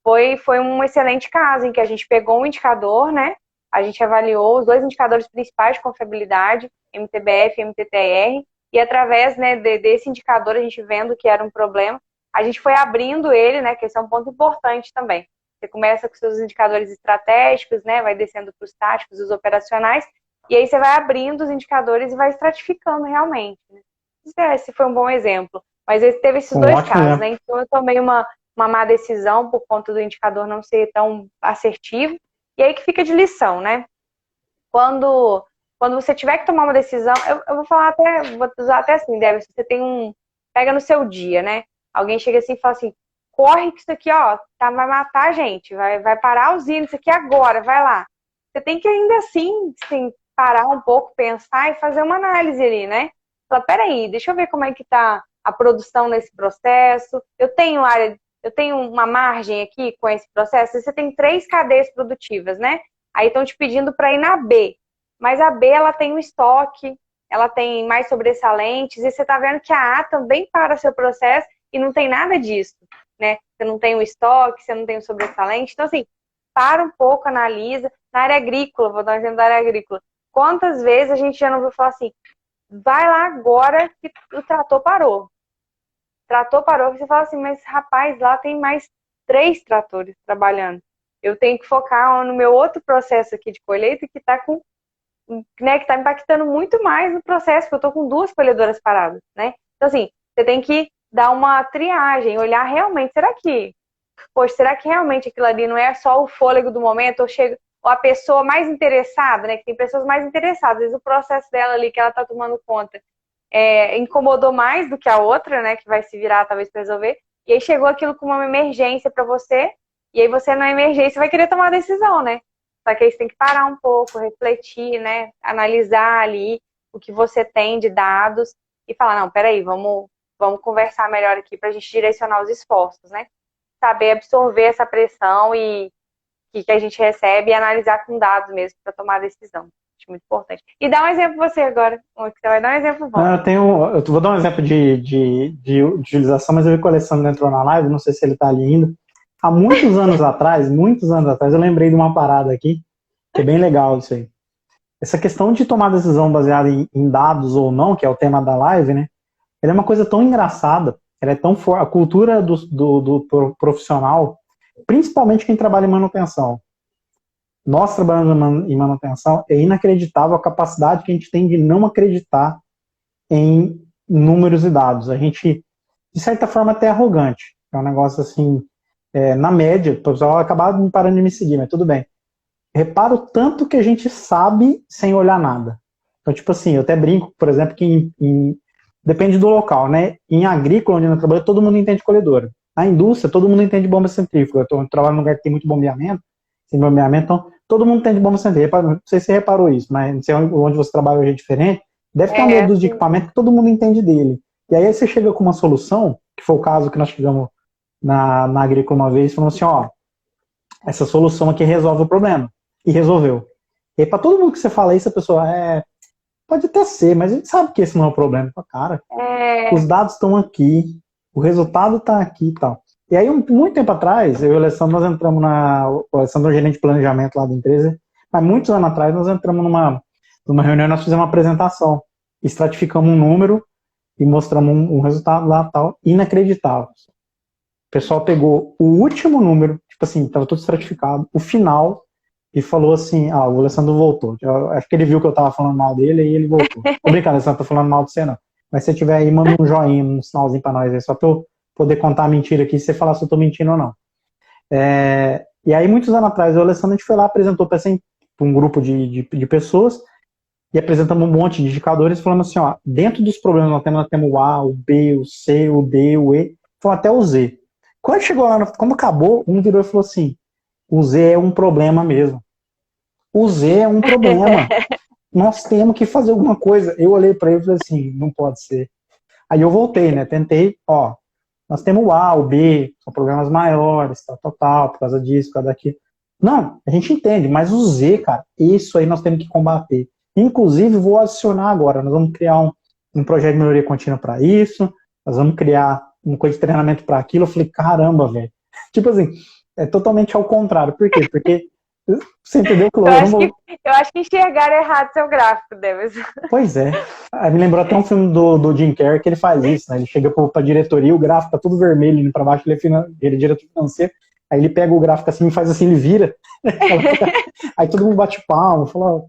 [SPEAKER 2] Foi um excelente caso em que a gente pegou um indicador, né? A gente avaliou os dois indicadores principais de confiabilidade, MTBF e MTTR, e através, né, desse indicador, a gente vendo que era um problema, a gente foi abrindo ele, né, que esse é um ponto importante também. Você começa com seus indicadores estratégicos, né, vai descendo para os táticos, os operacionais, E aí você vai abrindo os indicadores e vai estratificando realmente, né? Esse foi um bom exemplo. Mas teve esses dois casos, né? Então eu tomei uma má decisão por conta do indicador não ser tão assertivo. E aí que fica de lição, né? Quando você tiver que tomar uma decisão, eu vou falar vou usar até assim, Débora, você pega no seu dia, né? Alguém chega assim e fala assim, corre que isso aqui, ó, vai matar a gente, vai parar a usina, isso aqui agora, vai lá. Você tem que ainda assim parar um pouco, pensar e fazer uma análise ali, né? Falar, peraí, deixa eu ver como é que tá a produção nesse processo, eu tenho uma margem aqui com esse processo, você tem 3 cadeias produtivas, né? Aí estão te pedindo para ir na B, mas a B ela tem um estoque, ela tem mais sobressalentes, e você está vendo que a A também para seu processo e não tem nada disso, né? Você não tem o estoque, você não tem o sobressalente, então assim, para um pouco, analisa. Na área agrícola, vou dar um exemplo da área agrícola, quantas vezes a gente já não ouviu falar assim, vai lá agora que o trator parou. Trator parou, você fala assim, mas rapaz, lá tem mais 3 tratores trabalhando. Eu tenho que focar no meu outro processo aqui de colheita que está que tá impactando muito mais no processo, porque eu estou com 2 colhedoras paradas, né? Então, assim, você tem que dar uma triagem, olhar realmente, será que realmente aquilo ali não é só o fôlego do momento, ou a pessoa mais interessada, né? Que tem pessoas mais interessadas, às vezes o processo dela ali que ela está tomando conta incomodou mais do que a outra, né? Que vai se virar talvez para resolver. E aí chegou aquilo com uma emergência para você, e aí você na emergência vai querer tomar a decisão, né? Só que aí você tem que parar um pouco, refletir, né? Analisar ali o que você tem de dados e falar, não, peraí, vamos conversar melhor aqui para a gente direcionar os esforços, né? Saber absorver essa pressão que a gente recebe e analisar com dados mesmo para tomar a decisão. Acho muito importante. E dá um exemplo você agora. Você vai dar um exemplo bom.
[SPEAKER 1] Eu vou dar um exemplo de utilização, mas eu vi que o Alessandro entrou na live, não sei se ele está ali ainda. Há muitos anos atrás, eu lembrei de uma parada aqui, que é bem legal isso aí. Essa questão de tomar decisão baseada em dados ou não, que é o tema da live, né? Ela é uma coisa tão engraçada, ela é tão forte. A cultura do profissional, principalmente quem trabalha em manutenção. Nós trabalhando em manutenção, é inacreditável a capacidade que a gente tem de não acreditar em números e dados. A gente, de certa forma, até arrogante. É um negócio assim, na média, o pessoal acabar parando de me seguir, mas tudo bem. Repara o tanto que a gente sabe sem olhar nada. Então, tipo assim, eu até brinco, por exemplo, que depende do local, né? Em agrícola, onde eu trabalho, todo mundo entende colhedora. Na indústria, todo mundo entende bomba centrífuga. Eu trabalho num lugar que tem muito bombeamento, então todo mundo entende bomba centrífuga. Não sei se você reparou isso, mas não sei onde você trabalha hoje é diferente. Deve ter um medo de equipamento que todo mundo entende dele. E aí você chega com uma solução, que foi o caso que nós chegamos na agrícola uma vez, falando assim, ó, essa solução aqui resolve o problema. E resolveu. E aí, para todo mundo que você fala isso, a pessoa, pode até ser, mas a gente sabe que esse não é o problema. Cara, os dados estão aqui, o resultado está aqui e tal. E aí, muito tempo atrás, eu e o Alessandro, nós entramos o Alessandro é o gerente de planejamento lá da empresa, mas muitos anos atrás, nós entramos numa reunião, nós fizemos uma apresentação, estratificamos um número e mostramos um resultado lá tal, inacreditável. O pessoal pegou o último número, tipo assim, estava tudo estratificado, o final, e falou assim, o Alessandro voltou. Acho que ele viu que eu tava falando mal dele e ele voltou. Tô brincando, Alessandro, tô falando mal de você não. Mas se você tiver aí, manda um joinha, um sinalzinho pra nós aí, só pra eu poder contar a mentira aqui, e você falar se eu tô mentindo ou não. E aí, muitos anos atrás, o Alessandro, a gente foi lá, apresentou pra um grupo de pessoas, e apresentamos um monte de indicadores, falando assim, ó, dentro dos problemas nós temos o A, o B, o C, o D, o E, foi até o Z. Quando chegou lá, quando acabou, um virou e falou assim, o Z é um problema mesmo. O Z é um problema. Nós temos que fazer alguma coisa. Eu olhei para ele e falei assim, não pode ser. Aí eu voltei, né? Tentei, nós temos o A, o B, são problemas maiores, tal, por causa disso, por causa daquilo. Não, a gente entende, mas o Z, cara, isso aí nós temos que combater. Inclusive, vou adicionar agora, nós vamos criar um projeto de melhoria contínua para isso, nós vamos criar uma coisa de treinamento para aquilo. Eu falei, caramba, velho. Tipo assim, é totalmente ao contrário. Por quê? Porque você entendeu que
[SPEAKER 2] eu acho que enxergaram errado seu gráfico, Deus.
[SPEAKER 1] Pois é. Me lembrou até um filme do Jim Carrey que ele faz isso, né? Ele chega pra diretoria, o gráfico tá tudo vermelho, indo pra baixo, ele é diretor financeiro, aí ele pega o gráfico assim e faz assim, ele vira. Aí todo mundo bate palma, fala,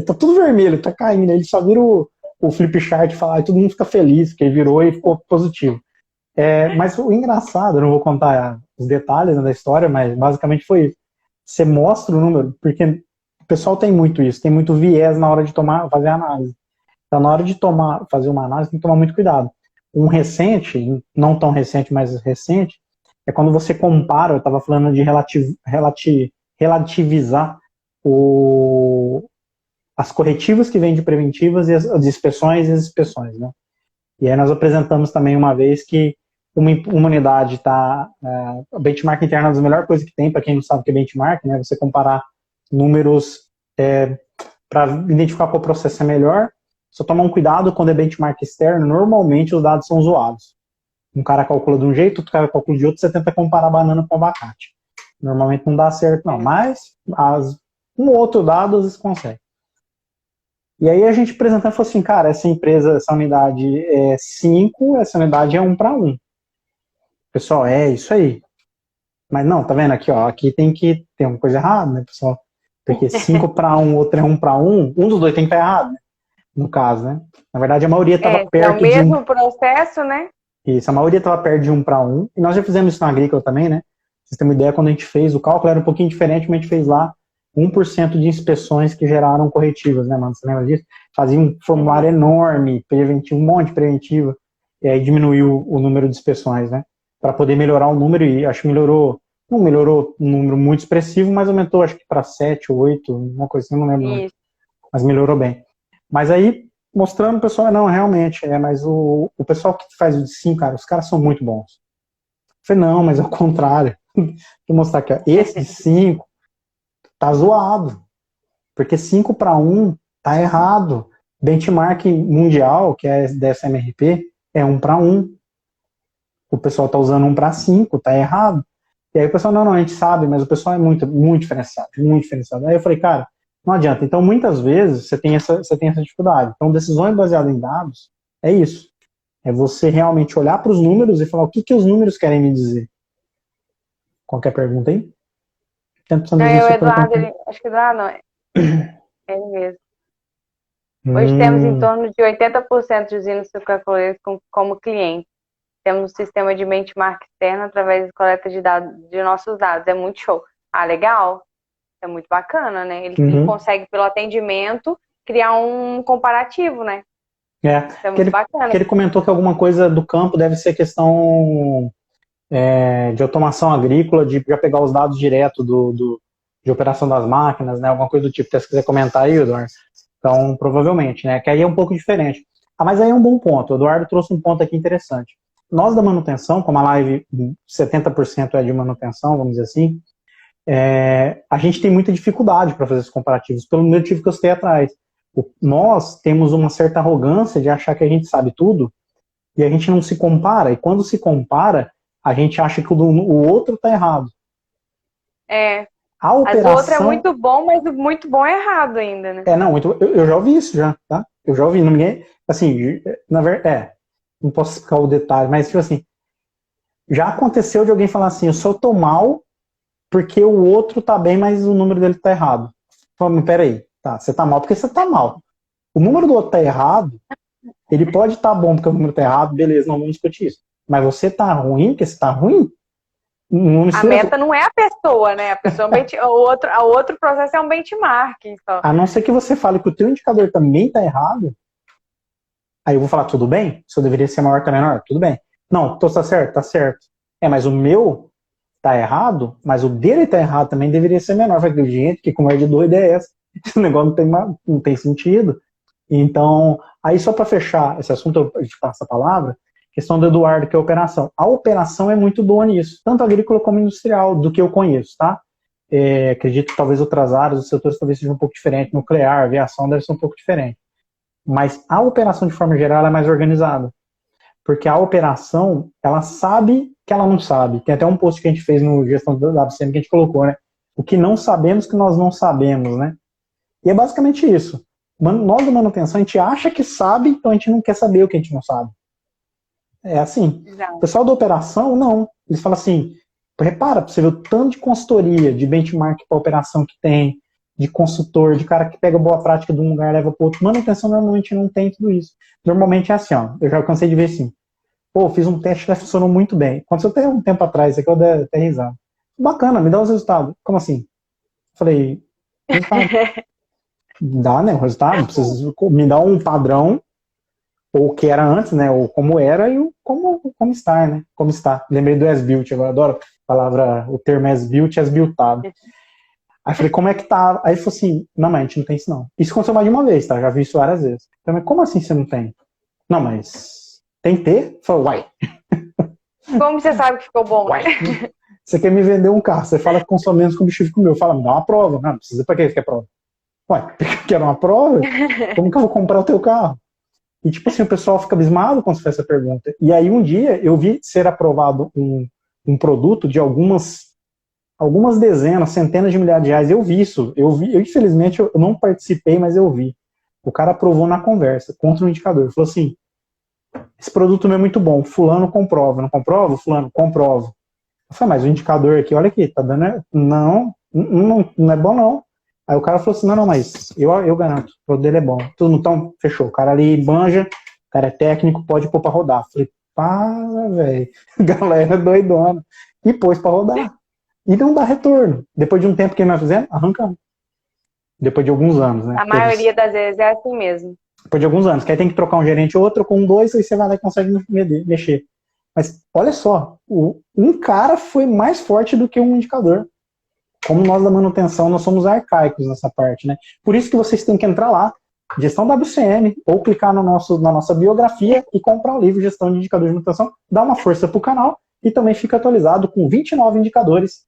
[SPEAKER 3] tá tudo vermelho, tá caindo. Ele só vira o flip chart e fala, e todo mundo fica feliz, porque ele virou e ficou positivo. Mas o engraçado, eu não vou contar os detalhes, né, da história, mas basicamente foi isso. Você mostra o número, porque o pessoal tem muito isso, tem muito viés na hora de fazer a análise. Então, na hora de fazer uma análise, tem que tomar muito cuidado. Um recente, não tão recente, mas recente, é quando você compara, eu estava falando de relativizar as corretivas que vêm de preventivas e as inspeções e as inspeções, né? E aí nós apresentamos também uma vez que uma unidade está... a benchmark interna é uma das melhores coisas que tem, para quem não sabe o que é benchmark, né? Você comparar números para identificar qual processo é melhor. Só tomar um cuidado quando é benchmark externo, normalmente os dados são zoados. Um cara calcula de um jeito, outro cara calcula de outro, você tenta comparar banana com abacate. Normalmente não dá certo, não. Mas um outro dado, às vezes consegue. E aí a gente apresentou e falou assim, cara, essa unidade é 5, essa unidade é 1 para 1. Pessoal, é isso aí. Mas não, tá vendo aqui, ó, aqui tem uma coisa errada, né, pessoal? Porque 5 para 1, outro é 1 para 1, um dos dois tem que estar errado, né? No caso, né? Na verdade, a maioria estava perto de 1.
[SPEAKER 2] É o mesmo processo, né?
[SPEAKER 3] Isso, a maioria estava perto de 1 para 1. E nós já fizemos isso na agrícola também, né? Vocês têm uma ideia, quando a gente fez o cálculo, era um pouquinho diferente, mas a gente fez lá 1% de inspeções que geraram corretivas, né, mano? Você lembra disso? Fazia um formulário enorme, preventivo, um monte de preventivo, e aí diminuiu o número de inspeções, né? Para poder melhorar o número, e acho que não melhorou um número muito expressivo, mas aumentou, acho que para 7, 8, uma coisa assim, não lembro muito. Mas melhorou bem. Mas aí, mostrando o pessoal, não, realmente, mas o pessoal que faz o de 5, cara, os caras são muito bons. Eu falei, não, mas ao contrário. Vou mostrar aqui, ó. Esse de 5 tá zoado. Porque 5 para 1 tá errado. Benchmark mundial, que é dessa MRP, é 1 para 1. O pessoal tá usando 1 para 5, tá errado. E aí o pessoal, não, a gente sabe, mas o pessoal é muito, muito diferenciado, muito diferenciado. Aí eu falei, cara, não adianta. Então, muitas vezes, você tem essa dificuldade. Então, decisões baseadas em dados é isso. É você realmente olhar para os números e falar o que os números querem me dizer. Qualquer pergunta aí?
[SPEAKER 2] O Eduardo, acho que Eduardo não, é ele mesmo. Hoje temos em torno de 80% de usinas sucroalcooleiras como cliente. Temos um sistema de benchmark externo através da coleta de dados, de nossos dados. É muito show. Ah, legal. É muito bacana, né? Ele consegue, pelo atendimento, criar um comparativo, né?
[SPEAKER 3] É muito bacana. Que ele comentou que alguma coisa do campo deve ser questão de automação agrícola, de já pegar os dados direto de operação das máquinas, né? Alguma coisa do tipo. Se quiser comentar aí, Eduardo. Então, provavelmente, né? Que aí é um pouco diferente. Mas aí é um bom ponto. O Eduardo trouxe um ponto aqui interessante. Nós da manutenção, como a live 70% é de manutenção, vamos dizer assim, a gente tem muita dificuldade para fazer esses comparativos, pelo motivo que eu citei atrás. Nós temos uma certa arrogância de achar que a gente sabe tudo e a gente não se compara. E quando se compara, a gente acha que o outro está errado.
[SPEAKER 2] A operação... Mas o outro é muito bom, mas o muito bom é errado ainda, né?
[SPEAKER 3] Eu já ouvi isso já, tá? Eu já ouvi, ninguém... Assim, na verdade, não posso explicar o detalhe, mas tipo assim, já aconteceu de alguém falar assim, eu só tô mal porque o outro tá bem, mas o número dele tá errado. Falei, peraí, tá, você tá mal porque você tá mal. O número do outro tá errado, ele pode estar bom porque o número tá errado, beleza, não vamos discutir isso. Mas você tá ruim porque você tá ruim?
[SPEAKER 2] A meta não é a pessoa, né? A pessoa o outro processo é um benchmark. Então.
[SPEAKER 3] A não ser que você fale que o teu indicador também tá errado, aí eu vou falar, tudo bem? Se eu deveria ser maior, tá menor? Tudo bem. Não, tá certo, tá certo. Mas o meu tá errado, mas o dele tá errado também deveria ser menor. Vai ter gente que conversa de doido é essa. Esse negócio não tem sentido. Então, aí só para fechar esse assunto, a gente passa a palavra, questão do Eduardo, que é a operação. A operação é muito boa nisso, tanto agrícola como industrial, do que eu conheço, tá? Acredito que talvez outras áreas, os setores talvez sejam um pouco diferentes, nuclear, aviação deve ser um pouco diferente. Mas a operação, de forma geral, é mais organizada. Porque a operação, ela sabe que ela não sabe. Tem até um post que a gente fez no Gestão do WCM que a gente colocou, né? O que não sabemos que nós não sabemos, né? E é basicamente isso. Nós da manutenção, a gente acha que sabe, então a gente não quer saber o que a gente não sabe. É assim. Exato. O pessoal da operação, não. Eles falam assim, repara, pra você ver o tanto de consultoria, de benchmark para operação que tem, de consultor, de cara que pega boa prática de um lugar e leva para outro. Manutenção normalmente não tem tudo isso. Normalmente é assim, ó, eu já cansei de ver assim, pô, fiz um teste que funcionou muito bem. Aconteceu até um tempo atrás, isso aqui eu dei até risada. Bacana, me dá os resultados. Como assim? Falei, resultado. Dá, né, o resultado, precisa me dar um padrão, ou o que era antes, né, ou como era e o como está, né, como está. Lembrei do as-built, agora adoro a palavra, o termo as-built, as-builtado. Aí falei, como é que tá? Aí ele falou assim, não, mas a gente não tem isso não. Isso aconteceu mais de uma vez, tá? Já vi isso várias vezes. Então, mas como assim você não tem? Não, mas tem que ter? Falei, uai.
[SPEAKER 2] Como você sabe que ficou bom,
[SPEAKER 3] Uai.
[SPEAKER 2] né?
[SPEAKER 3] Você quer me vender um carro, você fala que consome menos combustível que o meu. Fala, me dá uma prova. Não precisa, pra que você quer prova? Ué, quer uma prova? Como que eu vou comprar o teu carro? E tipo assim, o pessoal fica abismado quando você faz essa pergunta. E aí um dia eu vi ser aprovado um produto de algumas dezenas, centenas de milhares de reais. Eu vi isso. Infelizmente eu não participei, mas eu vi. O cara aprovou na conversa, contra o indicador. Ele falou assim, esse produto não é muito bom, fulano comprova. Não comprova? Fulano, comprova. Eu falei, mas o indicador aqui, olha aqui, tá dando... Não é bom não. Aí o cara falou assim, não, mas eu garanto, o produto dele é bom. Tudo, então, fechou. O cara ali manja, o cara é técnico, pode pôr pra rodar. Eu falei, para, velho. Galera doidona. E pôs pra rodar. E não dá retorno. Depois de um tempo que nós fizemos, arrancamos. Depois de alguns anos, né?
[SPEAKER 2] A maioria das vezes é assim mesmo.
[SPEAKER 3] Depois de alguns anos. Que aí tem que trocar um gerente ou outro, com um, dois, aí você vai lá e consegue mexer. Mas, olha só, um cara foi mais forte do que um indicador. Como nós da manutenção, nós somos arcaicos nessa parte, né? Por isso que vocês têm que entrar lá, Gestão WCM, ou clicar na nossa biografia e comprar o livro Gestão de Indicadores de Manutenção, dá uma força pro canal e também fica atualizado com 29 indicadores.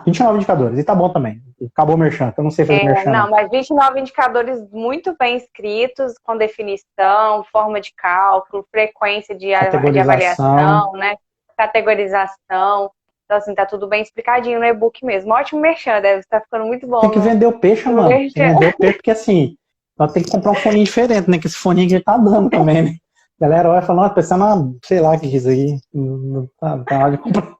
[SPEAKER 3] 29 indicadores, e tá bom também. Acabou o merchan, eu não sei fazer merchan.
[SPEAKER 2] Não, mas 29 indicadores muito bem escritos, com definição, forma de cálculo, frequência de avaliação, né? Categorização. Então, assim, tá tudo bem explicadinho no e-book mesmo. Ótimo merchan, deve estar ficando muito bom.
[SPEAKER 3] Tem que vender o peixe, mano. Tem que vender o peixe, porque assim, nós temos que comprar um foninho diferente, né? Que esse foninho que tá dando também, né? A galera olha e fala, nossa, pensando, sei lá o que é isso aí. Tá hora de comprar.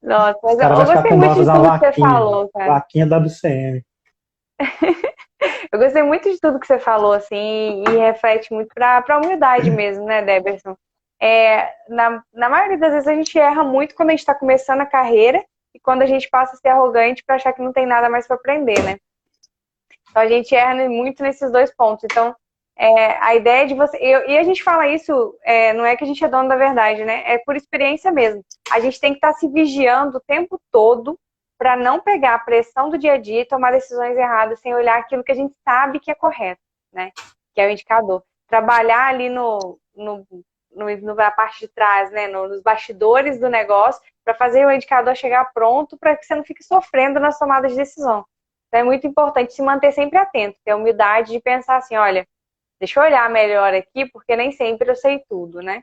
[SPEAKER 2] Nossa, mas
[SPEAKER 3] eu
[SPEAKER 2] gostei muito de tudo que você falou, cara.
[SPEAKER 3] Vaquinha WCM.
[SPEAKER 2] Eu gostei muito de tudo que você falou, assim, e reflete muito pra humildade mesmo, né, Deberson? Na maioria das vezes a gente erra muito quando a gente está começando a carreira e quando a gente passa a ser arrogante para achar que não tem nada mais para aprender, né? Então a gente erra muito nesses dois pontos. Então, a ideia de você... E a gente fala isso, não é que a gente é dono da verdade, né? É por experiência mesmo. A gente tem que estar se vigiando o tempo todo para não pegar a pressão do dia a dia e tomar decisões erradas sem olhar aquilo que a gente sabe que é correto, né? Que é o indicador. Trabalhar ali na parte de trás, né, nos bastidores do negócio, para fazer o indicador chegar pronto, para que você não fique sofrendo nas tomadas de decisão. Então é muito importante se manter sempre atento, ter a humildade de pensar assim, olha, deixa eu olhar melhor aqui, porque nem sempre eu sei tudo, né?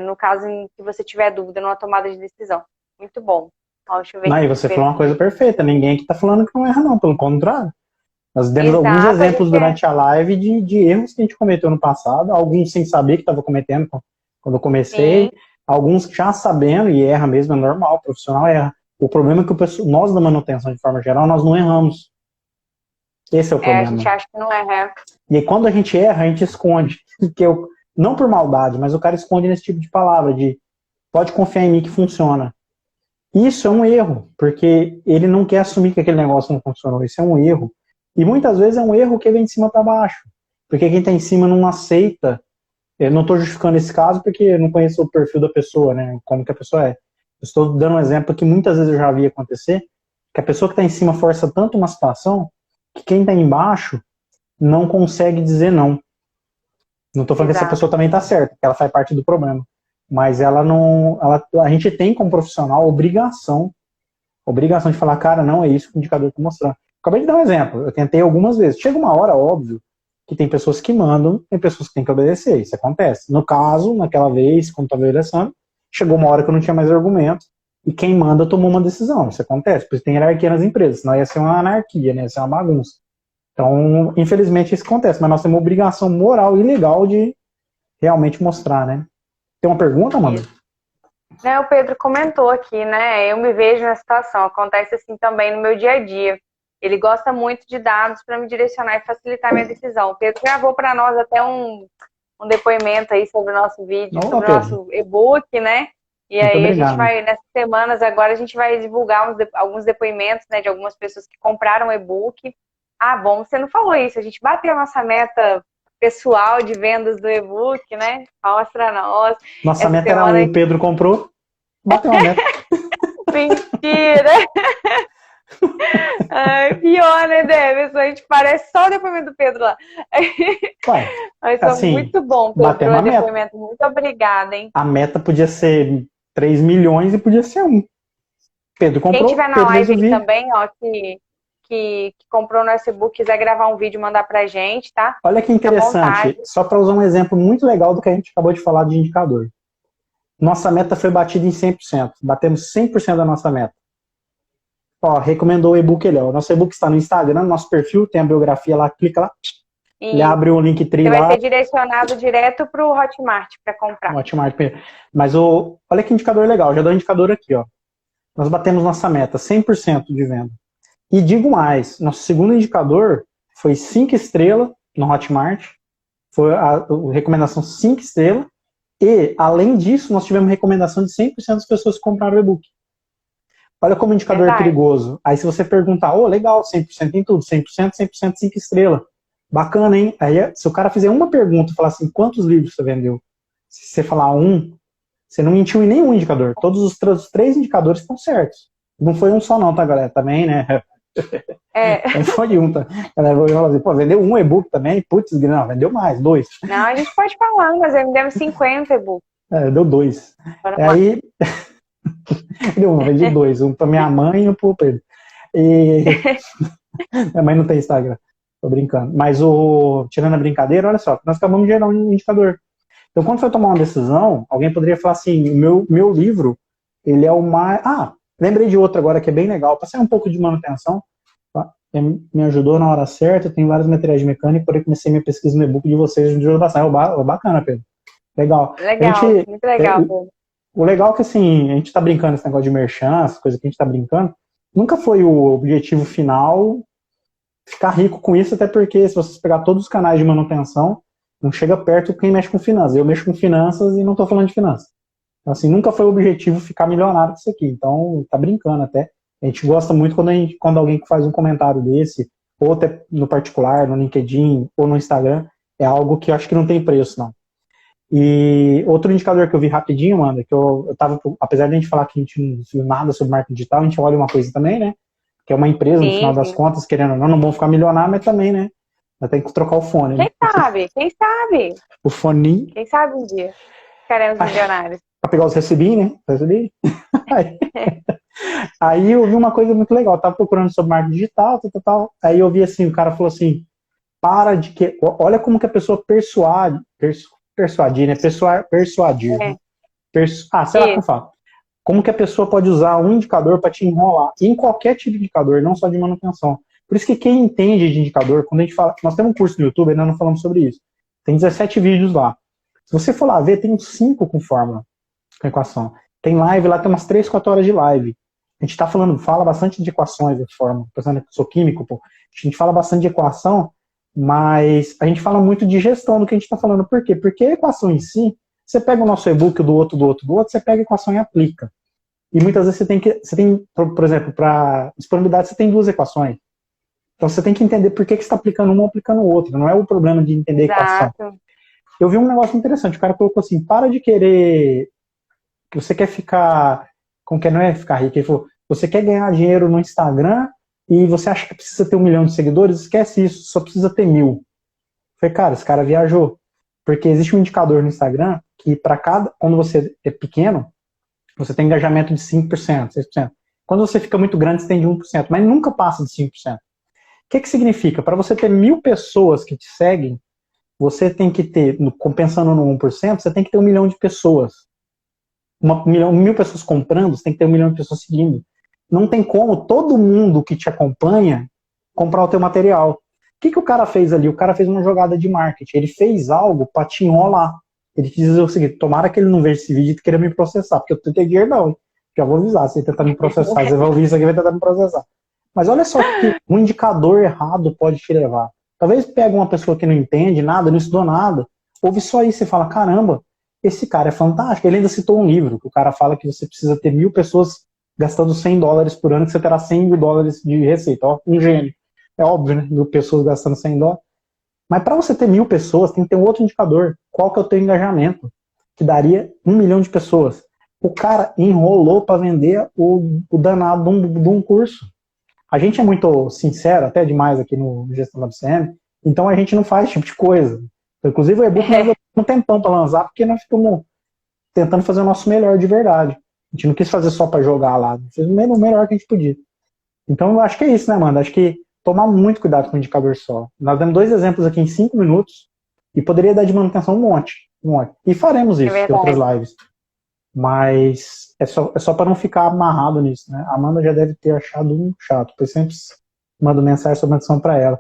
[SPEAKER 2] No caso em que você tiver dúvida numa tomada de decisão. Muito bom. Ó, deixa eu ver
[SPEAKER 3] E você falou uma coisa perfeita, ninguém aqui está falando que não erra não, pelo contrário. Nós demos alguns exemplos durante a live de erros que a gente cometeu no passado, alguns sem saber que estava cometendo quando eu comecei, sim. Alguns já sabendo, e erra mesmo, é normal, o profissional erra. O problema é que nós da manutenção, de forma geral, nós não erramos. Esse é o problema.
[SPEAKER 2] A gente acha que não erra.
[SPEAKER 3] E aí, quando a gente erra, a gente esconde. Não por maldade, mas o cara esconde nesse tipo de palavra, de pode confiar em mim que funciona. Isso é um erro, porque ele não quer assumir que aquele negócio não funcionou. Isso é um erro. E muitas vezes é um erro que vem de cima para baixo. Porque quem está em cima não aceita. Eu não estou justificando esse caso porque eu não conheço o perfil da pessoa, né? Como que a pessoa é. Eu estou dando um exemplo que muitas vezes eu já vi acontecer, que a pessoa que está em cima força tanto uma situação que quem está embaixo não consegue dizer não. Não estou falando que essa pessoa também está certa, que ela faz parte do problema. Mas ela não... a gente tem como profissional obrigação de falar, cara, não é isso que o indicador está mostrando. Acabei de dar um exemplo, eu tentei algumas vezes. Chega uma hora, óbvio, que tem pessoas que mandam, tem pessoas que têm que obedecer, isso acontece. No caso, naquela vez, quando estava obedecendo, chegou uma hora que eu não tinha mais argumento, e quem manda tomou uma decisão, isso acontece, porque tem hierarquia nas empresas, senão ia ser uma anarquia, né? Ia ser uma bagunça. Então, infelizmente, isso acontece, mas nós temos uma obrigação moral e legal de realmente mostrar, né? Tem uma pergunta, mano?
[SPEAKER 2] Né, o Pedro comentou aqui, né? Eu me vejo na situação, acontece assim também no meu dia a dia. Ele gosta muito de dados para me direcionar e facilitar a minha decisão. O Pedro gravou para nós até um depoimento aí sobre o nosso vídeo,
[SPEAKER 3] Ô,
[SPEAKER 2] sobre o
[SPEAKER 3] Pedro,
[SPEAKER 2] nosso e-book, né? E
[SPEAKER 3] muito
[SPEAKER 2] aí a gente
[SPEAKER 3] obrigado.
[SPEAKER 2] vai, nessas semanas agora, a gente vai divulgar alguns depoimentos, né, de algumas pessoas que compraram o e-book. Ah, bom, você não falou isso, a gente bateu a nossa meta pessoal de vendas do e-book, né? Mostra nós.
[SPEAKER 3] Nossa
[SPEAKER 2] Essa
[SPEAKER 3] meta era
[SPEAKER 2] semana,
[SPEAKER 3] um, o Pedro comprou, bateu a meta.
[SPEAKER 2] mentira! Ai, pior, né, Deverson? A gente parece só o depoimento do Pedro lá.
[SPEAKER 3] Ué,
[SPEAKER 2] Mas foi
[SPEAKER 3] assim,
[SPEAKER 2] muito bom, Pedro,
[SPEAKER 3] batemos
[SPEAKER 2] pelo
[SPEAKER 3] a meta.
[SPEAKER 2] depoimento. Muito obrigada, hein?
[SPEAKER 3] A meta podia ser 3 milhões e podia ser um. Pedro
[SPEAKER 2] Quem
[SPEAKER 3] comprou,
[SPEAKER 2] tiver na
[SPEAKER 3] Pedro
[SPEAKER 2] live aí
[SPEAKER 3] resolvia.
[SPEAKER 2] também, ó, que comprou nosso e-book, quiser gravar um vídeo e mandar pra gente, tá?
[SPEAKER 3] Olha que
[SPEAKER 2] Fica à vontade.
[SPEAKER 3] interessante, só para usar um exemplo muito legal do que a gente acabou de falar de indicador. Nossa meta foi batida em 100%. Batemos 100% da nossa meta. Ó, recomendou o e-book ali, ó. Nosso e-book está no Instagram, no nosso perfil, tem a biografia lá, clica lá. Ele
[SPEAKER 2] E
[SPEAKER 3] abre o Linktree
[SPEAKER 2] você vai
[SPEAKER 3] lá,
[SPEAKER 2] ser direcionado direto pro Hotmart para comprar.
[SPEAKER 3] no Hotmart. Mas olha que indicador legal, já dou um indicador aqui, ó. Nós batemos nossa meta, 100% de venda. E digo mais, nosso segundo indicador foi 5 estrelas no Hotmart, foi a recomendação 5 estrelas, e, além disso, nós tivemos recomendação de 100% das pessoas que compraram o e-book. Olha como o indicador é
[SPEAKER 2] Verdade.
[SPEAKER 3] perigoso. Aí se você perguntar, legal, 100% em tudo, 100%, 100% 5 estrelas. Bacana, hein? Aí se o cara fizer uma pergunta e falar assim, quantos livros você vendeu? Se você falar um, você não mentiu em nenhum indicador. Todos os 3 indicadores estão certos. Não foi um só não, tá, galera? Também, né?
[SPEAKER 2] É.
[SPEAKER 3] Foi um, tá? Galera, eu vou falar assim, vendeu um e-book também? Putz, não, vendeu mais, 2.
[SPEAKER 2] Não, a gente pode falar, mas vendemos 50 e-books.
[SPEAKER 3] Deu 2. Aí, deu um, vendi 2. Um pra minha mãe e um pro Pedro. E... Minha mãe não tem Instagram. Tô brincando. Mas tirando a brincadeira, olha só, nós acabamos de gerar um indicador. Então, quando for tomar uma decisão, alguém poderia falar assim, meu livro, ele é o mais... lembrei de outro agora que é bem legal. Passei um pouco de manutenção, tá? Me ajudou na hora certa, tem vários materiais de mecânica, porém comecei minha pesquisa no e-book de vocês, me ajudou bastante. Bacana, Pedro. Legal.
[SPEAKER 2] Legal, muito legal, Pedro.
[SPEAKER 3] O legal é que, assim, a gente tá brincando esse negócio de merchan, as coisas que a gente tá brincando, nunca foi o objetivo final ficar rico com isso, até porque se vocês pegar todos os canais de manutenção, não chega perto quem mexe com finanças. Eu mexo com finanças e não estou falando de finanças. Então, assim, nunca foi o objetivo ficar milionário com isso aqui. Então, tá brincando até. A gente gosta muito quando alguém faz um comentário desse, ou até no particular, no LinkedIn, ou no Instagram, é algo que eu acho que não tem preço, não. E outro indicador que eu vi rapidinho, mano, que eu tava, apesar de a gente falar que a gente não viu nada sobre marketing digital, a gente olha uma coisa também, né? Que é uma empresa, no final das contas, querendo ou não vão ficar milionários, mas também, né? Tem que trocar o fone, né?
[SPEAKER 2] Quem sabe? Quem sabe?
[SPEAKER 3] O foninho.
[SPEAKER 2] Quem sabe um dia ficaremos milionários.
[SPEAKER 3] Pra pegar os recibinhos, né? Aí eu vi uma coisa muito legal. Eu tava procurando sobre marketing digital, tal. Aí eu vi assim, o cara falou assim, olha como que a pessoa persuadir, né? Persuadir. Né? Sei lá como fala. Como que a pessoa pode usar um indicador para te enrolar em qualquer tipo de indicador, não só de manutenção. Por isso que quem entende de indicador, quando a gente fala, nós temos um curso no YouTube, ainda não falamos sobre isso. Tem 17 vídeos lá. Se você for lá ver, tem uns 5 com fórmula, com equação. Tem live lá, tem umas 3, 4 horas de live. A gente fala bastante de equações de fórmula. Pensando que eu sou químico, pô. A gente fala bastante de equação, mas a gente fala muito de gestão do que a gente está falando. Por quê? Porque a equação em si, você pega o nosso e-book do outro, você pega a equação e aplica. E muitas vezes você tem, por exemplo, para disponibilidade, você tem 2 equações. Então você tem que entender por que você está aplicando uma ou aplicando outra. Não é o problema de entender a equação. Eu vi um negócio interessante. O cara colocou assim, para de querer... que você quer ficar... Como que não é ficar rico? Ele falou, você quer ganhar dinheiro no Instagram e você acha que precisa ter 1 milhão de seguidores? Esquece isso, só precisa ter 1.000. Eu falei, cara, esse cara viajou. Porque existe um indicador no Instagram que quando você é pequeno, você tem engajamento de 5%, 6%. Quando você fica muito grande, você tem de 1%, mas nunca passa de 5%. O que significa? Para você ter 1.000 pessoas que te seguem, você tem que ter, compensando no 1%, você tem que ter 1 milhão de pessoas. 1.000 pessoas comprando, você tem que ter 1 milhão de pessoas seguindo. Não tem como todo mundo que te acompanha comprar o teu material. O que o cara fez ali? O cara fez uma jogada de marketing. Ele fez algo para te enrolar. ele te diz o seguinte: tomara que ele não veja esse vídeo e queira me processar, porque eu não tenho dinheiro não. Já vou avisar, se ele tentar me processar, você vai ouvir isso aqui e vai tentar me processar. Mas olha só que um indicador errado pode te levar. Talvez pegue uma pessoa que não entende nada, não estudou nada, ouve só isso e fala: caramba, esse cara é fantástico. Ele ainda citou um livro, que o cara fala que você precisa ter 1.000 pessoas gastando $100 por ano, que você terá $100.000 de receita. Ó, um gênio. É óbvio, né? 1.000 pessoas gastando $100. Mas para você ter 1.000 pessoas, tem que ter um outro indicador. Qual que é o teu engajamento? Que daria 1 milhão de pessoas. O cara enrolou para vender o danado de um curso. A gente é muito sincero, até demais aqui no Gestão da FCM, então a gente não faz esse tipo de coisa. Então, inclusive o e-book nós levamos um tempão para lançar, porque nós ficamos tentando fazer o nosso melhor de verdade. A gente não quis fazer só para jogar lá, fez o melhor que a gente podia. Então eu acho que é isso, né, Amanda? Acho que tomar muito cuidado com o indicador só. Nós demos 2 exemplos aqui em 5 minutos e poderia dar de manutenção um monte. E faremos isso em outras lives. Mas é só para não ficar amarrado nisso, né? A Amanda já deve ter achado um chato, porque eu sempre mando mensagem sobre manutenção para ela.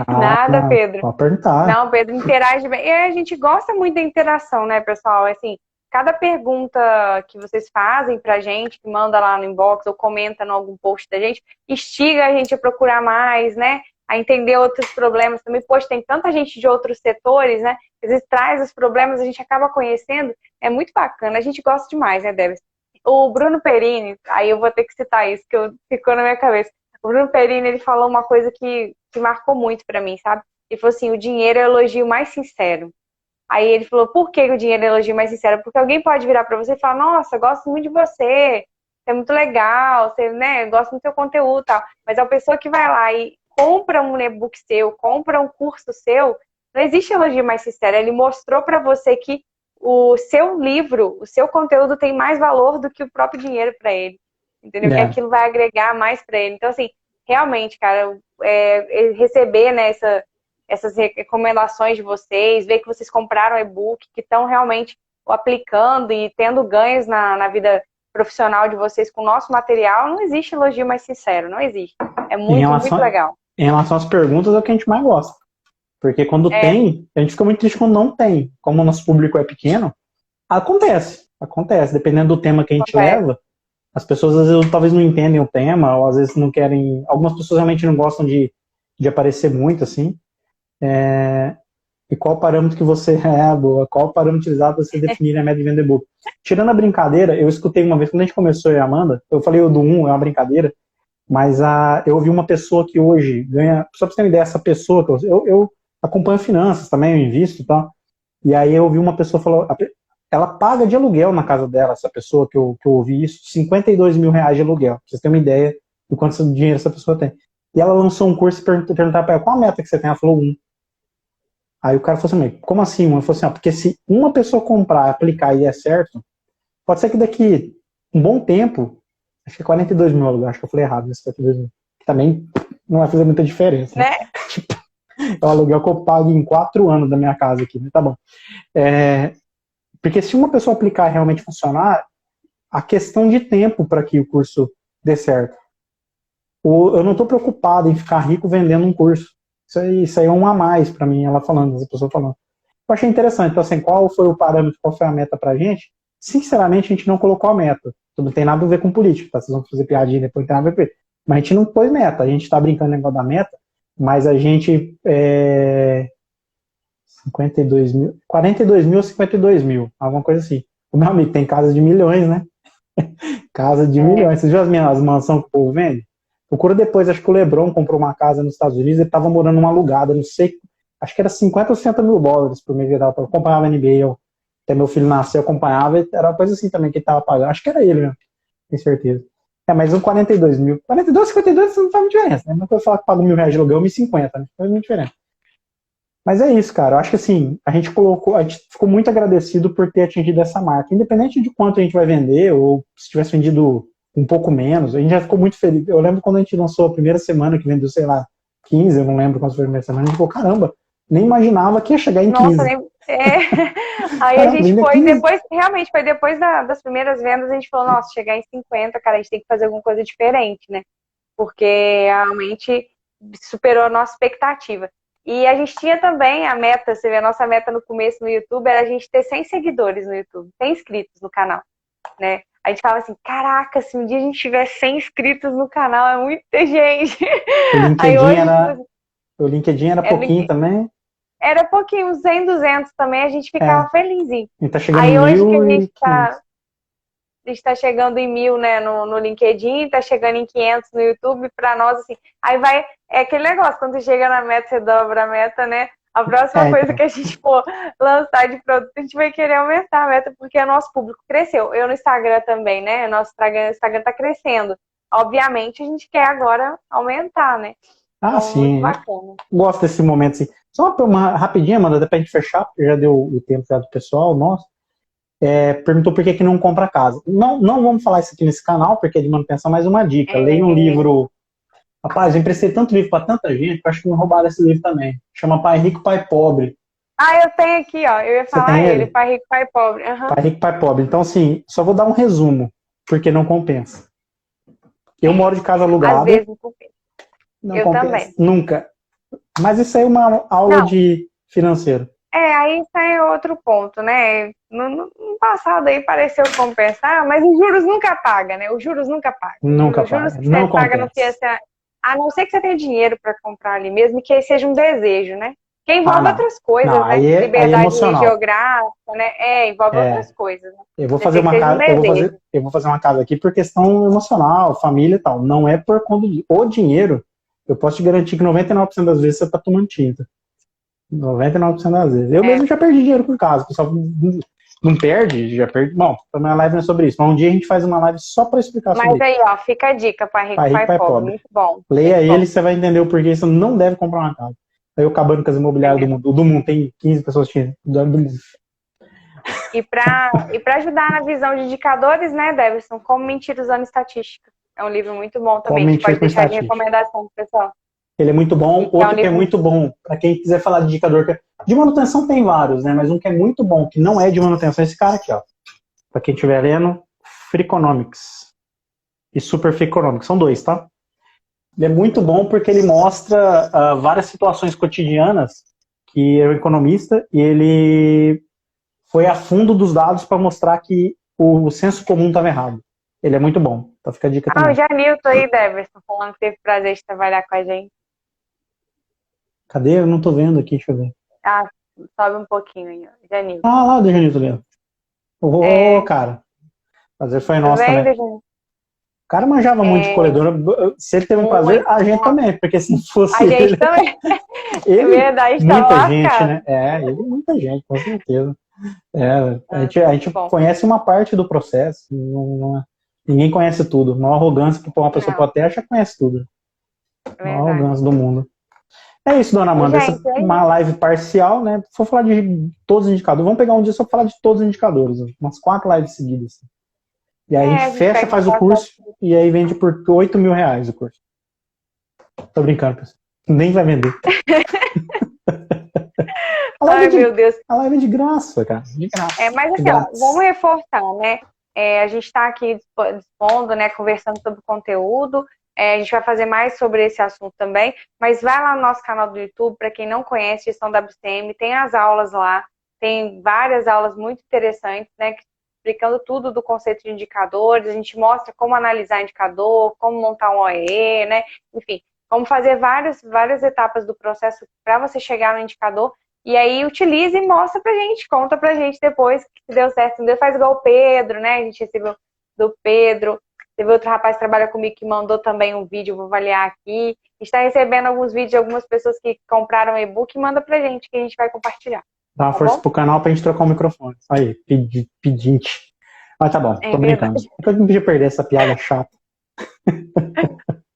[SPEAKER 2] Nada, Pedro.
[SPEAKER 3] Pode perguntar.
[SPEAKER 2] Não, Pedro, interage bem. E a gente gosta muito da interação, né, pessoal? Assim, cada pergunta que vocês fazem pra gente, que manda lá no inbox ou comenta em algum post da gente, instiga a gente a procurar mais, né? A entender outros problemas também. Poxa, tem tanta gente de outros setores, né? Às vezes traz os problemas, a gente acaba conhecendo. É muito bacana. A gente gosta demais, né, Débora? O Bruno Perini, aí eu vou ter que citar isso, que ficou na minha cabeça. O Bruno Perini, ele falou uma coisa que marcou muito pra mim, sabe? Ele falou assim: o dinheiro é o elogio mais sincero. Aí ele falou: por que o dinheiro é o elogio mais sincero? Porque alguém pode virar pra você e falar: nossa, gosto muito de você, é muito legal, você, né, gosta do seu conteúdo e tal. Mas a pessoa que vai lá e compra um e-book seu, compra um curso seu, não existe elogio mais sincero. Ele mostrou pra você que o seu livro, o seu conteúdo tem mais valor do que o próprio dinheiro pra ele. Entendeu? Que aquilo vai agregar mais pra ele. Então, assim, realmente, cara, receber, né, essas recomendações de vocês, ver que vocês compraram e-book, que estão realmente aplicando e tendo ganhos na vida profissional de vocês com o nosso material, não existe elogio mais sincero, não existe. É muito, muito legal.
[SPEAKER 3] Em relação às perguntas, é o que a gente mais gosta. Porque quando tem, a gente fica muito triste quando não tem. Como o nosso público é pequeno, acontece, dependendo do tema que a gente leva. As pessoas às vezes talvez não entendem o tema, ou às vezes não querem. Algumas pessoas realmente não gostam de aparecer muito, assim. E qual parâmetro que você qual parâmetro utilizado para você definir a média de venda de e-book? Tirando a brincadeira, eu escutei uma vez, quando a gente começou, eu e a Amanda, eu falei o do 1, é uma brincadeira, mas eu ouvi uma pessoa que hoje ganha. Só para você ter uma ideia, essa pessoa, que eu acompanho finanças também, eu invisto e tal. E aí eu ouvi uma pessoa falou. Ela paga de aluguel na casa dela, essa pessoa que eu ouvi isso, R$52 mil de aluguel. Pra vocês terem uma ideia do quanto dinheiro essa pessoa tem. E ela lançou um curso e perguntar para ela: qual a meta que você tem? Ela falou 1. Aí o cara falou assim: como assim 1? Ele falou assim: porque se uma pessoa comprar, aplicar e é certo, pode ser que daqui um bom tempo, acho que é 42 mil aluguel, acho que eu falei errado nesse 42 mil, que também não vai fazer muita diferença. Né? Tipo, é o aluguel que eu pago em 4 anos da minha casa aqui, né? Tá bom. Porque se uma pessoa aplicar e realmente funcionar, a questão de tempo para que o curso dê certo. Eu não estou preocupado em ficar rico vendendo um curso. Isso aí é um a mais para mim, ela falando, essa pessoa falando. Eu achei interessante. Então, assim, qual foi o parâmetro, qual foi a meta para a gente? Sinceramente, a gente não colocou a meta. Não tem nada a ver com política, tá? Vocês vão fazer piadinha depois, não tem nada a ver com isso. Mas a gente não pôs meta. A gente está brincando no negócio da meta, mas a gente... 42 mil, 42 mil ou 52 mil, alguma coisa assim. O meu amigo tem casa de milhões, né? Casa de milhões. Vocês viram as mansões que o povo vende? Procura depois, acho que o LeBron comprou uma casa nos Estados Unidos, ele estava morando numa alugada, não sei, acho que era 50 ou 60 mil dólares por mês. Eu acompanhava a NBA, até meu filho nasceu, eu acompanhava, era uma coisa assim também que ele estava pagando. Acho que era ele mesmo, tenho certeza. Mas um 42 mil. 42, 52, isso não faz muita diferença, né? Não é eu falar que pago R$1.000 de aluguel, 1.050, né? Não faz muita diferença. Mas é isso, cara. Eu acho que assim, a gente ficou muito agradecido por ter atingido essa marca. Independente de quanto a gente vai vender, ou se tivesse vendido um pouco menos, a gente já ficou muito feliz. Eu lembro quando a gente lançou a primeira semana, que vendeu, sei lá, 15, eu não lembro quanto foi a primeira semana, a gente falou: caramba, nem imaginava que ia chegar em 15.
[SPEAKER 2] Nossa, Aí a gente foi, depois, realmente, foi depois das primeiras vendas, a gente falou: nossa, chegar em 50, cara, a gente tem que fazer alguma coisa diferente, né? Porque realmente superou a nossa expectativa. E a gente tinha também a meta, você vê, a nossa meta no começo no YouTube era a gente ter 100 seguidores no YouTube, 100 inscritos no canal, né? A gente falava assim, caraca, se um dia a gente tiver 100 inscritos no canal, é muita gente.
[SPEAKER 3] O
[SPEAKER 2] Aí
[SPEAKER 3] LinkedIn
[SPEAKER 2] hoje,
[SPEAKER 3] era, o LinkedIn era pouquinho também.
[SPEAKER 2] era pouquinho, uns 100, 200 também, a gente ficava felizinho.
[SPEAKER 3] E tá chegando
[SPEAKER 2] Aí
[SPEAKER 3] em
[SPEAKER 2] hoje que
[SPEAKER 3] 1.500.
[SPEAKER 2] a gente tá chegando em 1000, né, no LinkedIn, tá chegando em 500 no YouTube, pra nós, assim, aí vai, é aquele negócio, quando você chega na meta, você dobra a meta, né, a próxima coisa
[SPEAKER 3] Então.
[SPEAKER 2] que a gente for lançar de produto, a gente vai querer aumentar a meta, porque o nosso público cresceu. Eu no Instagram também, né, o nosso Instagram tá crescendo. Obviamente, a gente quer agora aumentar, né.
[SPEAKER 3] Ah,
[SPEAKER 2] Então, muito
[SPEAKER 3] sim.
[SPEAKER 2] bacana.
[SPEAKER 3] Gosto desse momento, assim. Só uma rapidinha, Amanda, até pra gente fechar, porque já deu o tempo já do pessoal nosso. Perguntou por que não compra casa. Não vamos falar isso aqui nesse canal, porque é de manutenção, mas uma dica. Leia um livro. Rapaz, eu emprestei tanto livro para tanta gente, que eu acho que me roubaram esse livro também. Chama Pai Rico, Pai Pobre.
[SPEAKER 2] Ah, eu tenho aqui, ó. Eu ia falar ele, Pai Rico, Pai Pobre. Uhum.
[SPEAKER 3] Pai Rico, Pai Pobre. Então, assim, só vou dar um resumo, porque não compensa. Eu moro de casa alugada.
[SPEAKER 2] Às vezes não compensa.
[SPEAKER 3] Não
[SPEAKER 2] eu
[SPEAKER 3] compensa.
[SPEAKER 2] Também.
[SPEAKER 3] Nunca. Mas isso aí é uma aula de financeiro.
[SPEAKER 2] Aí isso é outro ponto, né? No passado aí pareceu compensar, mas os juros nunca pagam, né? Os juros nunca pagam.
[SPEAKER 3] Nunca
[SPEAKER 2] Os juros
[SPEAKER 3] paga.
[SPEAKER 2] que
[SPEAKER 3] Não
[SPEAKER 2] você paga no
[SPEAKER 3] compensa.
[SPEAKER 2] FIES, a não ser que você tenha dinheiro para comprar ali mesmo, que aí seja um desejo, né? Que envolve outras coisas,
[SPEAKER 3] não,
[SPEAKER 2] né?
[SPEAKER 3] aí é
[SPEAKER 2] Liberdade
[SPEAKER 3] emocional.
[SPEAKER 2] geográfica, né? Envolve outras coisas. Né?
[SPEAKER 3] Eu vou fazer uma casa, eu vou fazer uma casa aqui por questão emocional, família e tal. Não é por conta o dinheiro. Eu posso te garantir que 99% das vezes você tá tomando tinta. 99% das vezes. Eu mesmo já perdi dinheiro por casa. O pessoal não perde, já perde. Bom, também a live não é sobre isso. Mas um dia a gente faz uma live só para explicar sobre isso.
[SPEAKER 2] Mas aí, ó, fica a dica, Pai Rico, Pai Pobre. Muito bom.
[SPEAKER 3] Leia ele, você vai entender o porquê você não deve comprar uma casa. Aí eu acabando com as imobiliárias do mundo, tem 15 pessoas do mundo.
[SPEAKER 2] E para ajudar na visão de indicadores, né, Deverson, Como Mentir Usando Estatística. É um livro muito bom também, a gente pode deixar de recomendação, pessoal.
[SPEAKER 3] Ele é muito bom. Outro que é muito bom, para quem quiser falar de indicador. De manutenção tem vários, né? Mas um que é muito bom, que não é de manutenção, é esse cara aqui, ó. Para quem estiver lendo, Freakonomics e Super Freakonomics. São dois, tá? Ele é muito bom porque ele mostra várias situações cotidianas que é um economista e ele foi a fundo dos dados para mostrar que o senso comum estava errado. Ele é muito bom. Então fica a dica também.
[SPEAKER 2] O Janilton aí, Deverson, falando que teve prazer de trabalhar com a gente.
[SPEAKER 3] Cadê? Eu não tô vendo aqui, deixa eu ver.
[SPEAKER 2] Sobe um pouquinho aí, ó. Janilton.
[SPEAKER 3] Lá do Janilton mesmo. Cara. Prazer foi nosso também. O cara manjava muito de corredora. Se ele teve um prazer, a gente também. Porque se fosse
[SPEAKER 2] a gente também.
[SPEAKER 3] Ele,
[SPEAKER 2] é verdade,
[SPEAKER 3] muita gente, né? Ele muita gente, com certeza. A gente conhece uma parte do processo. Ninguém conhece tudo. Uma arrogância que uma pessoa pode ter, acha que conhece tudo. Uma arrogância do mundo. É isso, dona Amanda. Essa é uma live parcial, né? Se for falar de todos os indicadores, vamos pegar um dia só pra falar de todos os indicadores. Umas 4 lives seguidas. E aí a gente fecha, faz o curso e aí vende por R$8.000 o curso. Tô brincando, pessoal. Nem vai vender.
[SPEAKER 2] Meu Deus.
[SPEAKER 3] A live é de graça, cara. De graça.
[SPEAKER 2] Mas assim, ó, vamos reforçar, né? A gente está aqui dispondo, né? Conversando sobre o conteúdo. A gente vai fazer mais sobre esse assunto também. Mas vai lá no nosso canal do YouTube, para quem não conhece Gestão WCM, tem as aulas lá. Tem várias aulas muito interessantes, né? Explicando tudo do conceito de indicadores. A gente mostra como analisar indicador, como montar um OEE, né? Enfim, como fazer várias etapas do processo para você chegar no indicador. E aí utiliza e mostra pra gente, conta pra gente depois se deu certo, se não deu, faz igual o Pedro, né? A gente recebeu do Pedro. Teve outro rapaz que trabalha comigo que mandou também um vídeo, vou avaliar aqui. A gente está recebendo alguns vídeos de algumas pessoas que compraram e-book e manda pra gente, que a gente vai compartilhar.
[SPEAKER 3] Dá uma força pro canal pra gente trocar o microfone. Aí, pedinte. Mas tá bom, tô brincando. Eu não podia perder essa piada chata.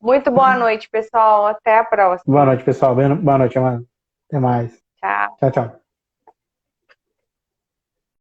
[SPEAKER 2] Muito boa noite, pessoal. Até a próxima.
[SPEAKER 3] Boa noite, pessoal. Boa noite, Amanda. Até mais.
[SPEAKER 2] Tchau.
[SPEAKER 3] Tchau, tchau.